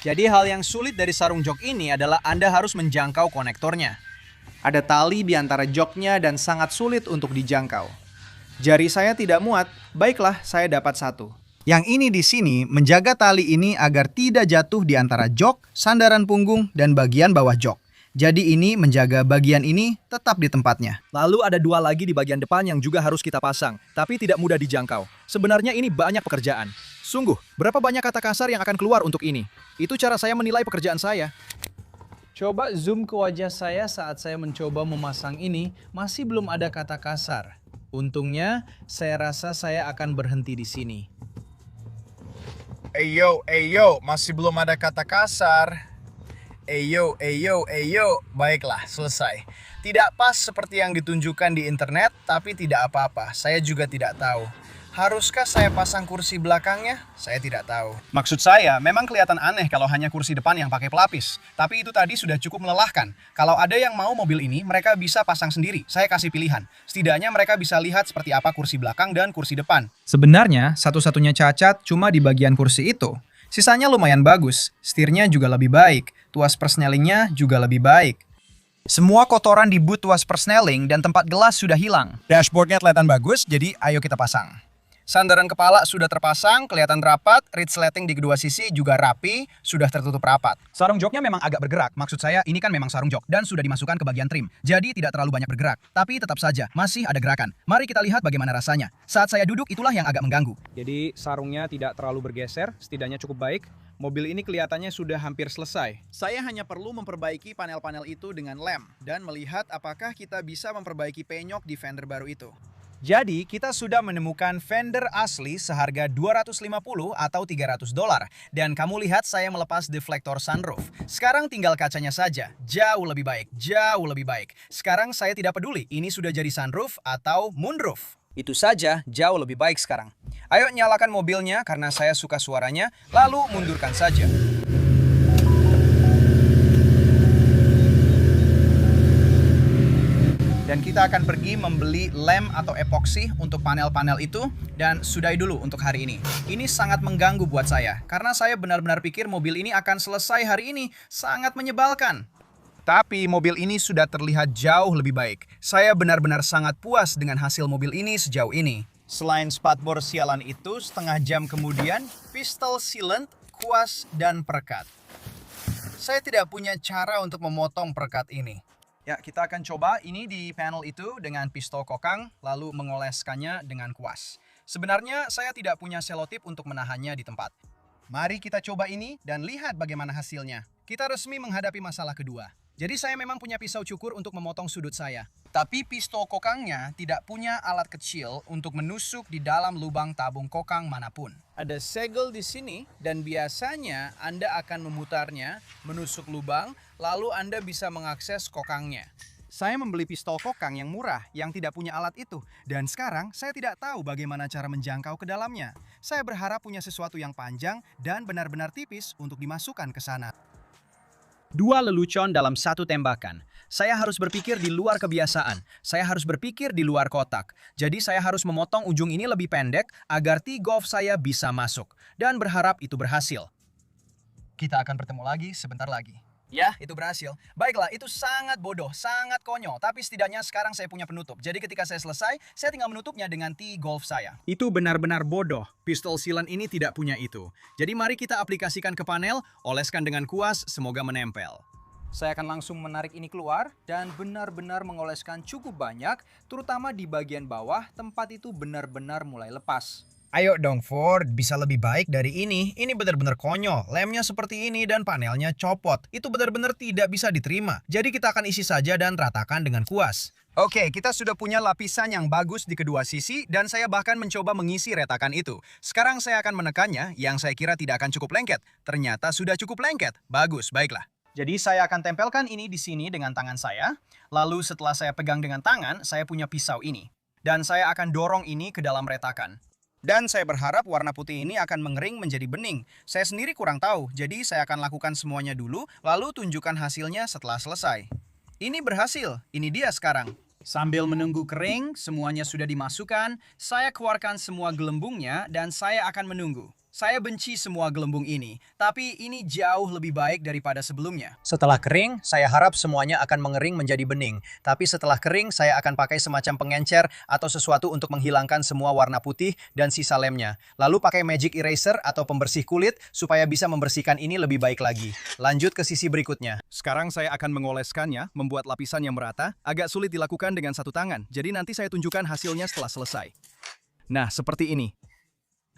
Jadi hal yang sulit dari sarung jok ini adalah Anda harus menjangkau konektornya. Ada tali di antara joknya dan sangat sulit untuk dijangkau. Jari saya tidak muat, baiklah saya dapat satu. Yang ini di sini menjaga tali ini agar tidak jatuh di antara jok, sandaran punggung, dan bagian bawah jok. Jadi ini menjaga bagian ini tetap di tempatnya. Lalu ada dua lagi di bagian depan yang juga harus kita pasang, tapi tidak mudah dijangkau. Sebenarnya ini banyak pekerjaan. Sungguh, berapa banyak kata kasar yang akan keluar untuk ini? Itu cara saya menilai pekerjaan saya. Coba zoom ke wajah saya saat saya mencoba memasang ini, masih belum ada kata kasar. Untungnya, saya rasa saya akan berhenti di sini. Eyo, masih belum ada kata kasar. Eyo, baiklah, selesai. Tidak pas seperti yang ditunjukkan di internet, tapi tidak apa-apa, saya juga tidak tahu. Haruskah saya pasang kursi belakangnya? Saya tidak tahu. Maksud saya, memang kelihatan aneh kalau hanya kursi depan yang pakai pelapis. Tapi itu tadi sudah cukup melelahkan. Kalau ada yang mau mobil ini, mereka bisa pasang sendiri. Saya kasih pilihan. Setidaknya mereka bisa lihat seperti apa kursi belakang dan kursi depan. Sebenarnya, satu-satunya cacat cuma di bagian kursi itu. Sisanya lumayan bagus. Setirnya juga lebih baik. Tuas persnelingnya juga lebih baik. Semua kotoran di boot tuas persneling dan tempat gelas sudah hilang. Dashboardnya kelihatan bagus, jadi ayo kita pasang. Sandaran kepala sudah terpasang, kelihatan rapat, resleting di kedua sisi juga rapi, sudah tertutup rapat. Sarung joknya memang agak bergerak, maksud saya ini kan memang sarung jok dan sudah dimasukkan ke bagian trim. Jadi tidak terlalu banyak bergerak, tapi tetap saja masih ada gerakan. Mari kita lihat bagaimana rasanya. Saat saya duduk itulah yang agak mengganggu. Jadi sarungnya tidak terlalu bergeser, setidaknya cukup baik. Mobil ini kelihatannya sudah hampir selesai. Saya hanya perlu memperbaiki panel-panel itu dengan lem dan melihat apakah kita bisa memperbaiki penyok di fender baru itu. Jadi, kita sudah menemukan fender asli seharga $250 atau $300. Dan kamu lihat saya melepas deflektor sunroof. Sekarang tinggal kacanya saja. Jauh lebih baik, jauh lebih baik. Sekarang saya tidak peduli ini sudah jadi sunroof atau moonroof. Itu saja, jauh lebih baik sekarang. Ayo nyalakan mobilnya karena saya suka suaranya, lalu mundurkan saja. Dan kita akan pergi membeli lem atau epoksi untuk panel-panel itu dan sudahi dulu untuk hari ini. Ini sangat mengganggu buat saya karena saya benar-benar pikir mobil ini akan selesai hari ini. Sangat menyebalkan. Tapi mobil ini sudah terlihat jauh lebih baik. Saya benar-benar sangat puas dengan hasil mobil ini sejauh ini. Selain spatbor sialan itu, setengah jam kemudian, pistol sealant, kuas, dan perekat. Saya tidak punya cara untuk memotong perekat ini. Ya, kita akan coba ini di panel itu dengan pistol kokang, lalu mengoleskannya dengan kuas. Sebenarnya saya tidak punya selotip untuk menahannya di tempat. Mari kita coba ini dan lihat bagaimana hasilnya. Kita resmi menghadapi masalah kedua. Jadi saya memang punya pisau cukur untuk memotong sudut saya. Tapi pistol kokangnya tidak punya alat kecil untuk menusuk di dalam lubang tabung kokang manapun. Ada segel di sini dan biasanya Anda akan memutarnya, menusuk lubang, lalu Anda bisa mengakses kokangnya. Saya membeli pistol kokang yang murah yang tidak punya alat itu. Dan sekarang saya tidak tahu bagaimana cara menjangkau ke dalamnya. Saya berharap punya sesuatu yang panjang dan benar-benar tipis untuk dimasukkan ke sana. Dua lelucon dalam satu tembakan. Saya harus berpikir di luar kebiasaan. Saya harus berpikir di luar kotak. Jadi saya harus memotong ujung ini lebih pendek agar tee golf saya bisa masuk. Dan berharap itu berhasil. Kita akan bertemu lagi sebentar lagi. Ya, itu berhasil. Baiklah, itu sangat bodoh, sangat konyol. Tapi setidaknya sekarang saya punya penutup. Jadi ketika saya selesai, saya tinggal menutupnya dengan tee golf saya. Itu benar-benar bodoh. Pistol sealant ini tidak punya itu. Jadi mari kita aplikasikan ke panel, oleskan dengan kuas, semoga menempel. Saya akan langsung menarik ini keluar dan benar-benar mengoleskan cukup banyak, terutama di bagian bawah, tempat itu benar-benar mulai lepas. Ayo dong Ford, bisa lebih baik dari ini. Ini benar-benar konyol. Lemnya seperti ini dan panelnya copot. Itu benar-benar tidak bisa diterima. Jadi kita akan isi saja dan ratakan dengan kuas. Oke, kita sudah punya lapisan yang bagus di kedua sisi dan saya bahkan mencoba mengisi retakan itu. Sekarang saya akan menekannya yang saya kira tidak akan cukup lengket. Ternyata sudah cukup lengket. Bagus, baiklah. Jadi saya akan tempelkan ini di sini dengan tangan saya. Lalu setelah saya pegang dengan tangan, saya punya pisau ini. Dan saya akan dorong ini ke dalam retakan. Dan saya berharap warna putih ini akan mengering menjadi bening. Saya sendiri kurang tahu, jadi saya akan lakukan semuanya dulu, lalu tunjukkan hasilnya setelah selesai. Ini berhasil, ini dia sekarang. Sambil menunggu kering, semuanya sudah dimasukkan, saya keluarkan semua gelembungnya dan saya akan menunggu. Saya benci semua gelembung ini, tapi ini jauh lebih baik daripada sebelumnya. Setelah kering, saya harap semuanya akan mengering menjadi bening. Tapi setelah kering, saya akan pakai semacam pengencer atau sesuatu untuk menghilangkan semua warna putih dan sisa lemnya. Lalu pakai magic eraser atau pembersih kulit supaya bisa membersihkan ini lebih baik lagi. Lanjut ke sisi berikutnya. Sekarang saya akan mengoleskannya, membuat lapisan yang merata. Agak sulit dilakukan dengan satu tangan, jadi nanti saya tunjukkan hasilnya setelah selesai. Nah, seperti ini.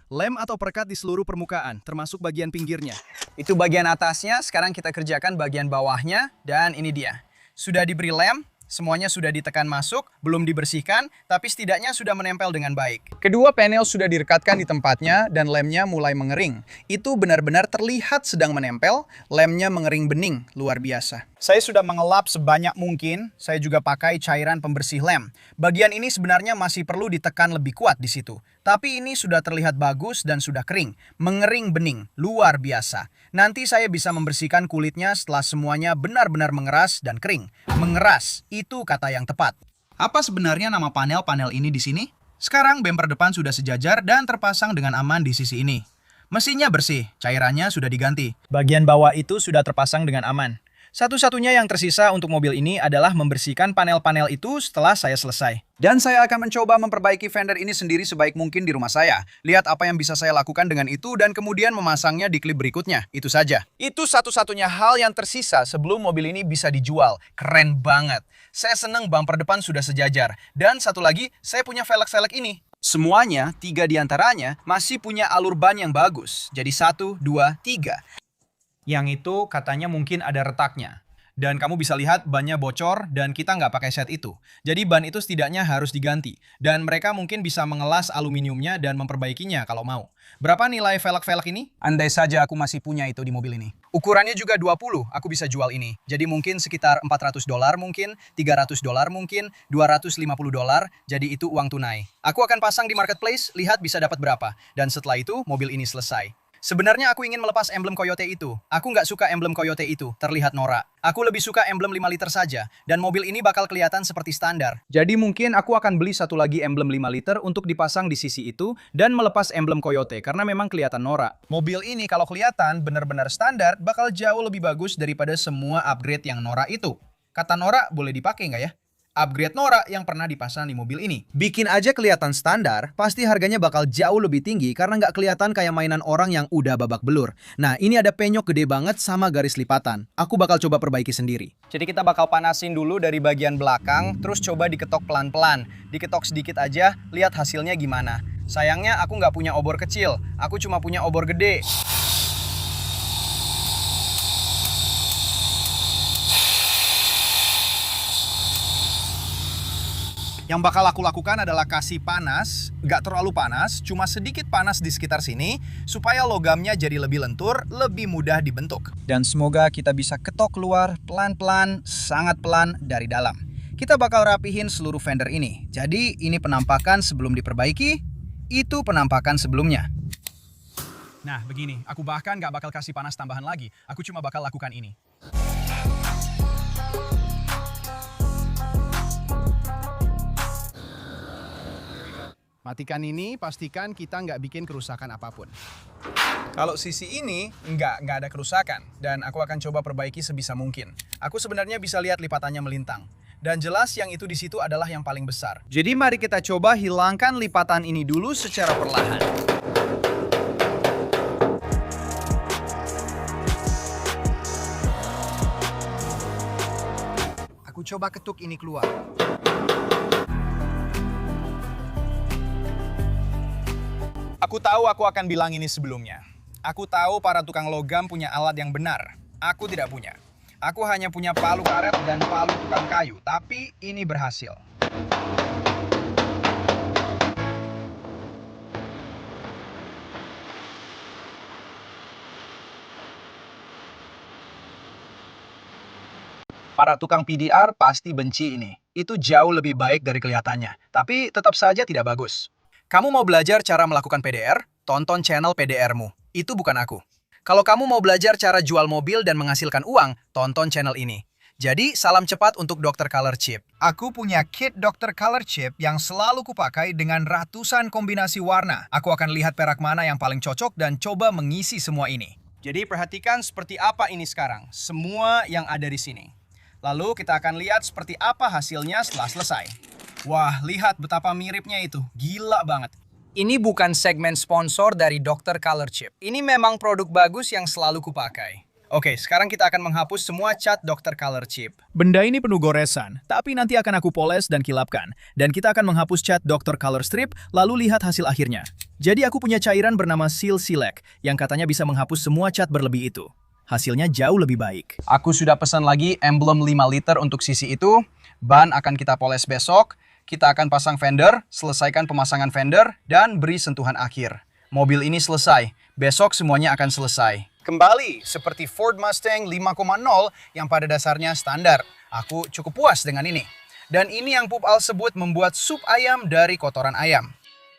Lem atau perekat di seluruh permukaan, termasuk bagian pinggirnya. Itu bagian atasnya, sekarang kita kerjakan bagian bawahnya, dan ini dia. Sudah diberi lem, semuanya sudah ditekan masuk, belum dibersihkan, tapi setidaknya sudah menempel dengan baik. Kedua panel sudah direkatkan di tempatnya, dan lemnya mulai mengering. Itu benar-benar terlihat sedang menempel, lemnya mengering bening, luar biasa. Saya sudah mengelap sebanyak mungkin, saya juga pakai cairan pembersih lem. Bagian ini sebenarnya masih perlu ditekan lebih kuat di situ. Tapi ini sudah terlihat bagus dan sudah kering. Mengering bening, luar biasa. Nanti saya bisa membersihkan kulitnya setelah semuanya benar-benar mengeras dan kering. Mengeras, itu kata yang tepat. Apa sebenarnya nama panel-panel ini di sini? Sekarang bemper depan sudah sejajar dan terpasang dengan aman di sisi ini. Mesinnya bersih, cairannya sudah diganti. Bagian bawah itu sudah terpasang dengan aman. Satu-satunya yang tersisa untuk mobil ini adalah membersihkan panel-panel itu setelah saya selesai. Dan saya akan mencoba memperbaiki fender ini sendiri sebaik mungkin di rumah saya. Lihat apa yang bisa saya lakukan dengan itu dan kemudian memasangnya di klip berikutnya. Itu saja. Itu satu-satunya hal yang tersisa sebelum mobil ini bisa dijual. Keren banget. Saya senang bumper depan sudah sejajar. Dan satu lagi, saya punya velg-velg ini. Semuanya, 3 diantaranya, masih punya alur ban yang bagus. Jadi 1, 2, 3. Yang itu katanya mungkin ada retaknya. Dan kamu bisa lihat bannya bocor dan kita nggak pakai set itu. Jadi ban itu setidaknya harus diganti. Dan mereka mungkin bisa mengelas aluminiumnya dan memperbaikinya kalau mau. Berapa nilai velg-velg ini? Andai saja aku masih punya itu di mobil ini. Ukurannya juga 20, aku bisa jual ini. Jadi mungkin sekitar $400 mungkin, $300 mungkin, $250. Jadi itu uang tunai. Aku akan pasang di marketplace, lihat bisa dapat berapa. Dan setelah itu mobil ini selesai. Sebenarnya aku ingin melepas emblem Coyote itu. Aku nggak suka emblem Coyote itu, terlihat norak. Aku lebih suka emblem 5 liter saja, dan mobil ini bakal kelihatan seperti standar. Jadi mungkin aku akan beli satu lagi emblem 5 liter untuk dipasang di sisi itu, dan melepas emblem Coyote, karena memang kelihatan norak. Mobil ini kalau kelihatan benar-benar standar, bakal jauh lebih bagus daripada semua upgrade yang norak itu. Kata norak boleh dipakai nggak ya? Upgrade norak yang pernah dipasang di mobil ini. Bikin aja kelihatan standar, pasti harganya bakal jauh lebih tinggi karena nggak kelihatan kayak mainan orang yang udah babak belur. Nah, ini ada penyok gede banget sama garis lipatan. Aku bakal coba perbaiki sendiri. Jadi kita bakal panasin dulu dari bagian belakang, terus coba diketok pelan-pelan. Diketok sedikit aja, lihat hasilnya gimana. Sayangnya aku nggak punya obor kecil, aku cuma punya obor gede. Yang bakal aku lakukan adalah kasih panas, nggak terlalu panas, cuma sedikit panas di sekitar sini, supaya logamnya jadi lebih lentur, lebih mudah dibentuk. Dan semoga kita bisa ketok keluar pelan-pelan, sangat pelan dari dalam. Kita bakal rapihin seluruh fender ini. Jadi ini penampakan sebelum diperbaiki, itu penampakan sebelumnya. Nah begini, aku bahkan nggak bakal kasih panas tambahan lagi, aku cuma bakal lakukan ini. Matikan ini, pastikan kita nggak bikin kerusakan apapun. Kalau sisi ini, nggak ada kerusakan. Dan aku akan coba perbaiki sebisa mungkin. Aku sebenarnya bisa lihat lipatannya melintang. Dan jelas yang itu di situ adalah yang paling besar. Jadi mari kita coba hilangkan lipatan ini dulu secara perlahan. Aku coba ketuk ini keluar. Aku tahu aku akan bilang ini sebelumnya. Aku tahu para tukang logam punya alat yang benar. Aku tidak punya. Aku hanya punya palu karet dan palu tukang kayu, tapi ini berhasil. Para tukang PDR pasti benci ini. Itu jauh lebih baik dari kelihatannya, tapi tetap saja tidak bagus. Kamu mau belajar cara melakukan PDR? Tonton channel PDR-mu. Itu bukan aku. Kalau kamu mau belajar cara jual mobil dan menghasilkan uang, tonton channel ini. Jadi, salam cepat untuk Dr. Color Chip. Aku punya kit Dr. Color Chip yang selalu kupakai dengan ratusan kombinasi warna. Aku akan lihat perak mana yang paling cocok dan coba mengisi semua ini. Jadi, perhatikan seperti apa ini sekarang. Semua yang ada di sini. Lalu, kita akan lihat seperti apa hasilnya setelah selesai. Wah, lihat betapa miripnya itu. Gila banget. Ini bukan segmen sponsor dari Dr. Color Chip. Ini memang produk bagus yang selalu kupakai. Oke, sekarang kita akan menghapus semua cat Dr. Color Chip. Benda ini penuh goresan, tapi nanti akan aku poles dan kilapkan. Dan kita akan menghapus cat Dr. Color Strip, lalu lihat hasil akhirnya. Jadi aku punya cairan bernama Seal Select, yang katanya bisa menghapus semua cat berlebih itu. Hasilnya jauh lebih baik. Aku sudah pesan lagi emblem 5 liter untuk sisi itu. Ban akan kita poles besok. Kita akan pasang fender, selesaikan pemasangan fender, dan beri sentuhan akhir. Mobil ini selesai. Besok semuanya akan selesai. Kembali, seperti Ford Mustang 5.0 yang pada dasarnya standar. Aku cukup puas dengan ini. Dan ini yang Pup Al sebut membuat sup ayam dari kotoran ayam.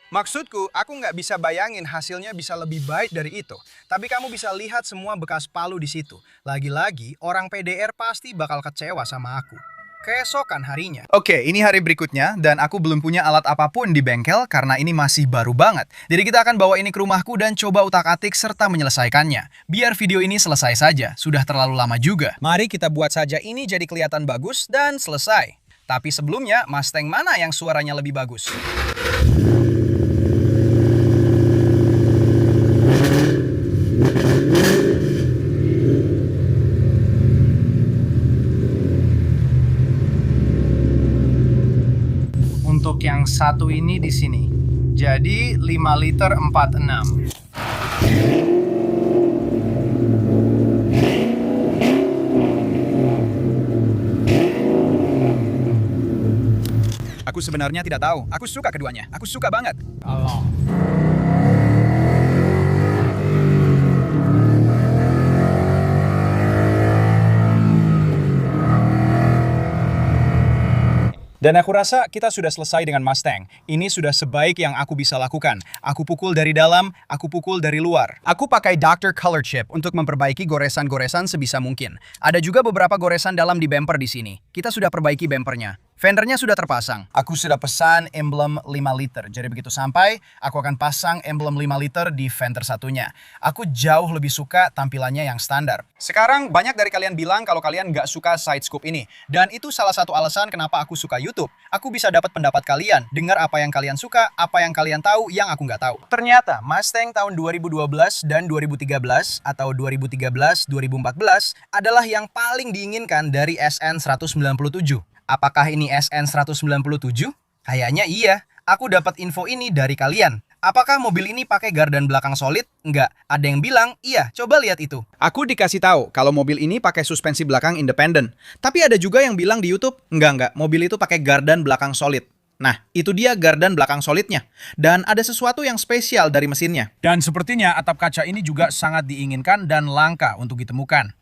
Maksudku, aku nggak bisa bayangin hasilnya bisa lebih baik dari itu. Tapi kamu bisa lihat semua bekas palu di situ. Lagi-lagi, orang PDR pasti bakal kecewa sama aku. Keesokan harinya. Oke, ini hari berikutnya dan aku belum punya alat apapun di bengkel karena ini masih baru banget. Jadi kita akan bawa ini ke rumahku dan coba utak-atik serta menyelesaikannya. Biar video ini selesai saja, sudah terlalu lama juga. Mari kita buat saja ini jadi kelihatan bagus dan selesai. Tapi sebelumnya, Mustang mana yang suaranya lebih bagus? Untuk yang satu ini di sini. Jadi 5 liter 46. Aku sebenarnya tidak tahu. Aku suka keduanya. Aku suka banget. Dan aku rasa kita sudah selesai dengan Mustang. Ini sudah sebaik yang aku bisa lakukan. Aku pukul dari dalam, aku pukul dari luar. Aku pakai Dr. Color Chip untuk memperbaiki goresan-goresan sebisa mungkin. Ada juga beberapa goresan dalam di bumper di sini. Kita sudah perbaiki bumpernya. Fendernya sudah terpasang. Aku sudah pesan emblem 5 liter. Jadi begitu sampai, aku akan pasang emblem 5 liter di fender satunya. Aku jauh lebih suka tampilannya yang standar. Sekarang banyak dari kalian bilang kalau kalian nggak suka side scoop ini. Dan itu salah satu alasan kenapa aku suka YouTube. Aku bisa dapat pendapat kalian, dengar apa yang kalian suka, apa yang kalian tahu yang aku nggak tahu. Ternyata Mustang tahun 2012 dan 2013 atau 2013-2014 adalah yang paling diinginkan dari SN 197. Apakah ini SN 197? Kayaknya iya. Aku dapat info ini dari kalian. Apakah mobil ini pakai gardan belakang solid? Enggak. Ada yang bilang, iya, coba lihat itu. Aku dikasih tahu kalau mobil ini pakai suspensi belakang independen. Tapi ada juga yang bilang di YouTube, enggak, mobil itu pakai gardan belakang solid. Nah, itu dia gardan belakang solidnya. Dan ada sesuatu yang spesial dari mesinnya. Dan sepertinya atap kaca ini juga sangat diinginkan dan langka untuk ditemukan.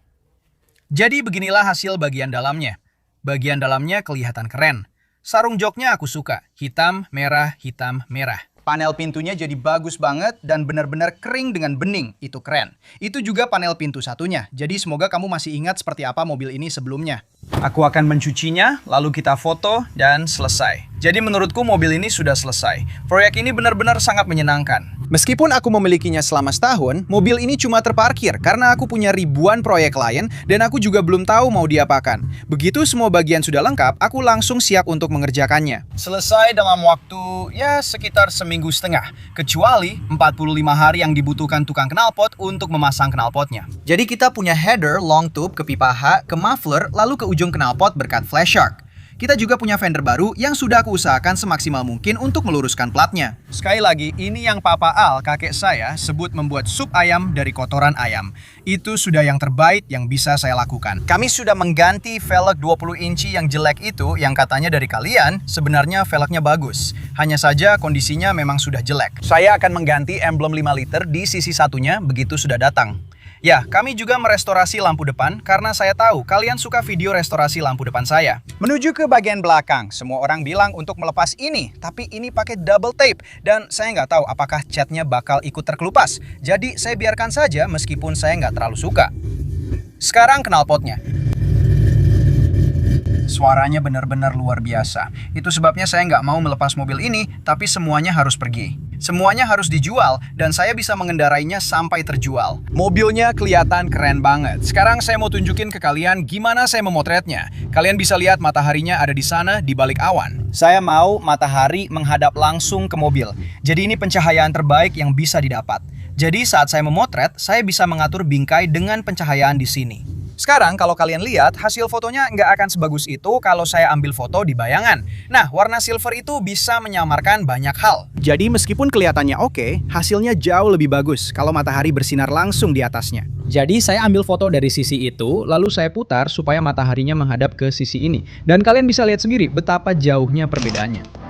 Jadi beginilah hasil bagian dalamnya. Bagian dalamnya kelihatan keren. Sarung joknya aku suka. Hitam, merah, hitam, merah. Panel pintunya jadi bagus banget dan benar-benar kering dengan bening. Itu keren. Itu juga panel pintu satunya. Jadi semoga kamu masih ingat seperti apa mobil ini sebelumnya. Aku akan mencucinya, lalu kita foto, dan selesai. Jadi menurutku mobil ini sudah selesai. Proyek ini benar-benar sangat menyenangkan. Meskipun aku memilikinya selama setahun, mobil ini cuma terparkir karena aku punya ribuan proyek lain dan aku juga belum tahu mau diapakan. Begitu semua bagian sudah lengkap, aku langsung siap untuk mengerjakannya. Selesai dalam waktu ya sekitar seminggu setengah, kecuali 45 hari yang dibutuhkan tukang knalpot untuk memasang knalpotnya. Jadi kita punya header, long tube, ke pipa H, ke muffler, lalu ke ujung knalpot berkat flash shark. Kita juga punya fender baru yang sudah aku usahakan semaksimal mungkin untuk meluruskan platnya. Sekali lagi, ini yang Papa Al, kakek saya, sebut membuat sup ayam dari kotoran ayam. Itu sudah yang terbaik yang bisa saya lakukan. Kami sudah mengganti velg 20 inci yang jelek itu, yang katanya dari kalian, sebenarnya velgnya bagus. Hanya saja kondisinya memang sudah jelek. Saya akan mengganti emblem 5 liter di sisi satunya begitu sudah datang. Ya, kami juga merestorasi lampu depan karena saya tahu kalian suka video restorasi lampu depan saya. Menuju ke bagian belakang, semua orang bilang untuk melepas ini, tapi ini pakai double tape dan saya nggak tahu apakah catnya bakal ikut terkelupas. Jadi saya biarkan saja meskipun saya nggak terlalu suka. Sekarang knalpotnya. Suaranya benar-benar luar biasa. Itu sebabnya saya nggak mau melepas mobil ini, tapi semuanya harus pergi. Semuanya harus dijual, dan saya bisa mengendarainya sampai terjual. Mobilnya kelihatan keren banget. Sekarang saya mau tunjukin ke kalian gimana saya memotretnya. Kalian bisa lihat mataharinya ada di sana, di balik awan. Saya mau matahari menghadap langsung ke mobil. Jadi ini pencahayaan terbaik yang bisa didapat. Jadi saat saya memotret, saya bisa mengatur bingkai dengan pencahayaan di sini. Sekarang kalau kalian lihat, hasil fotonya nggak akan sebagus itu kalau saya ambil foto di bayangan. Nah, warna silver itu bisa menyamarkan banyak hal. Jadi meskipun kelihatannya oke, hasilnya jauh lebih bagus kalau matahari bersinar langsung di atasnya. Jadi saya ambil foto dari sisi itu, lalu saya putar supaya mataharinya menghadap ke sisi ini. Dan kalian bisa lihat sendiri betapa jauhnya perbedaannya.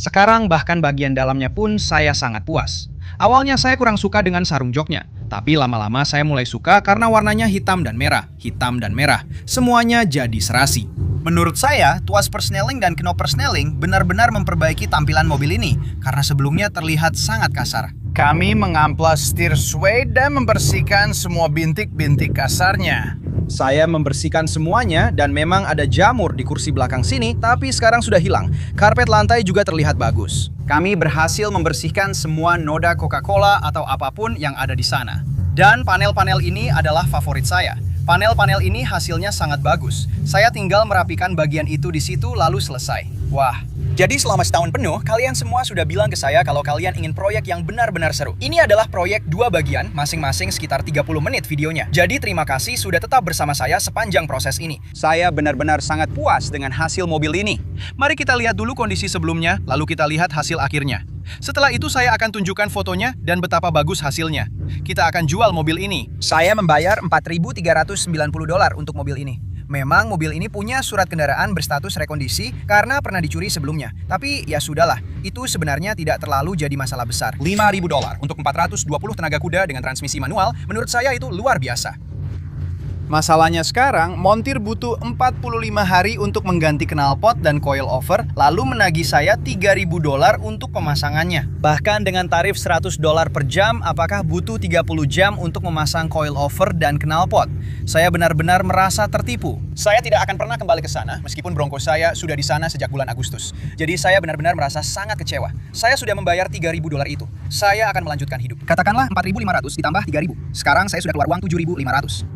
Sekarang bahkan bagian dalamnya pun saya sangat puas. Awalnya saya kurang suka dengan sarung joknya, tapi lama-lama saya mulai suka karena warnanya hitam dan merah. Semuanya jadi serasi. Menurut saya, tuas persneling dan knop persneling benar-benar memperbaiki tampilan mobil ini karena sebelumnya terlihat sangat kasar. Kami mengamplas steer sway dan membersihkan semua bintik-bintik kasarnya. Saya membersihkan semuanya dan memang ada jamur di kursi belakang sini, tapi sekarang sudah hilang. Karpet lantai juga terlihat bagus. Kami berhasil membersihkan semua noda Coca-Cola atau apapun yang ada di sana. Dan panel-panel ini adalah favorit saya. Panel-panel ini hasilnya sangat bagus. Saya tinggal merapikan bagian itu di situ lalu selesai. Wah. Jadi selama setahun penuh, kalian semua sudah bilang ke saya kalau kalian ingin proyek yang benar-benar seru. Ini adalah proyek 2 bagian, masing-masing sekitar 30 menit videonya. Jadi terima kasih sudah tetap bersama saya sepanjang proses ini. Saya benar-benar sangat puas dengan hasil mobil ini. Mari kita lihat dulu kondisi sebelumnya, lalu kita lihat hasil akhirnya. Setelah itu saya akan tunjukkan fotonya dan betapa bagus hasilnya. Kita akan jual mobil ini. Saya membayar $4.390 untuk mobil ini. Memang mobil ini punya surat kendaraan berstatus rekondisi karena pernah dicuri sebelumnya. Tapi ya sudahlah, itu sebenarnya tidak terlalu jadi masalah besar. $5.000 untuk 420 tenaga kuda dengan transmisi manual, menurut saya itu luar biasa. Masalahnya sekarang, montir butuh 45 hari untuk mengganti knalpot dan coil over, lalu menagih saya $3.000 untuk pemasangannya. Bahkan dengan tarif $100 per jam, apakah butuh 30 jam untuk memasang coil over dan knalpot? Saya benar-benar merasa tertipu. Saya tidak akan pernah kembali ke sana, meskipun Bronco saya sudah di sana sejak bulan Agustus. Jadi saya benar-benar merasa sangat kecewa. Saya sudah membayar $3.000 itu. Saya akan melanjutkan hidup. Katakanlah 4.500 ditambah 3.000. Sekarang saya sudah keluar uang $7.500.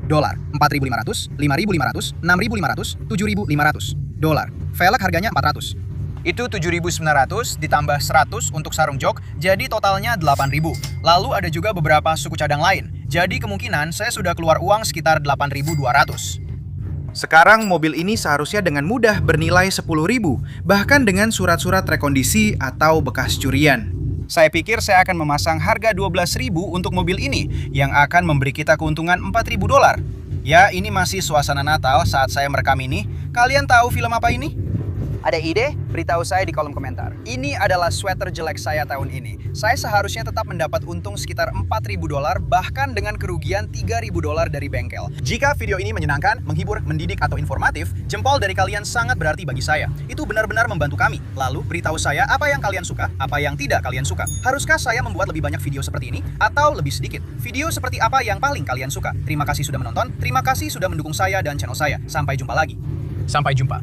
4.500, 5.500, 6.500, 7.500 dolar. Velg harganya 400. Itu 7.900 ditambah 100 untuk sarung jok, jadi totalnya 8.000. Lalu ada juga beberapa suku cadang lain. Jadi kemungkinan saya sudah keluar uang sekitar 8.200. Sekarang mobil ini seharusnya dengan mudah bernilai 10.000, bahkan dengan surat-surat rekondisi atau bekas curian. Saya pikir saya akan memasang harga 12.000 untuk mobil ini yang akan memberi kita keuntungan 4.000 dolar. Ya, ini masih suasana Natal saat saya merekam ini. Kalian tahu film apa ini? Ada ide? Beritahu saya di kolom komentar. Ini adalah sweater jelek saya tahun ini. Saya seharusnya tetap mendapat untung sekitar 4.000 dolar, bahkan dengan kerugian 3.000 dolar dari bengkel. Jika video ini menyenangkan, menghibur, mendidik, atau informatif, jempol dari kalian sangat berarti bagi saya. Itu benar-benar membantu kami. Lalu, beritahu saya apa yang kalian suka, apa yang tidak kalian suka. Haruskah saya membuat lebih banyak video seperti ini, atau lebih sedikit? Video seperti apa yang paling kalian suka? Terima kasih sudah menonton, terima kasih sudah mendukung saya dan channel saya. Sampai jumpa lagi. Sampai jumpa.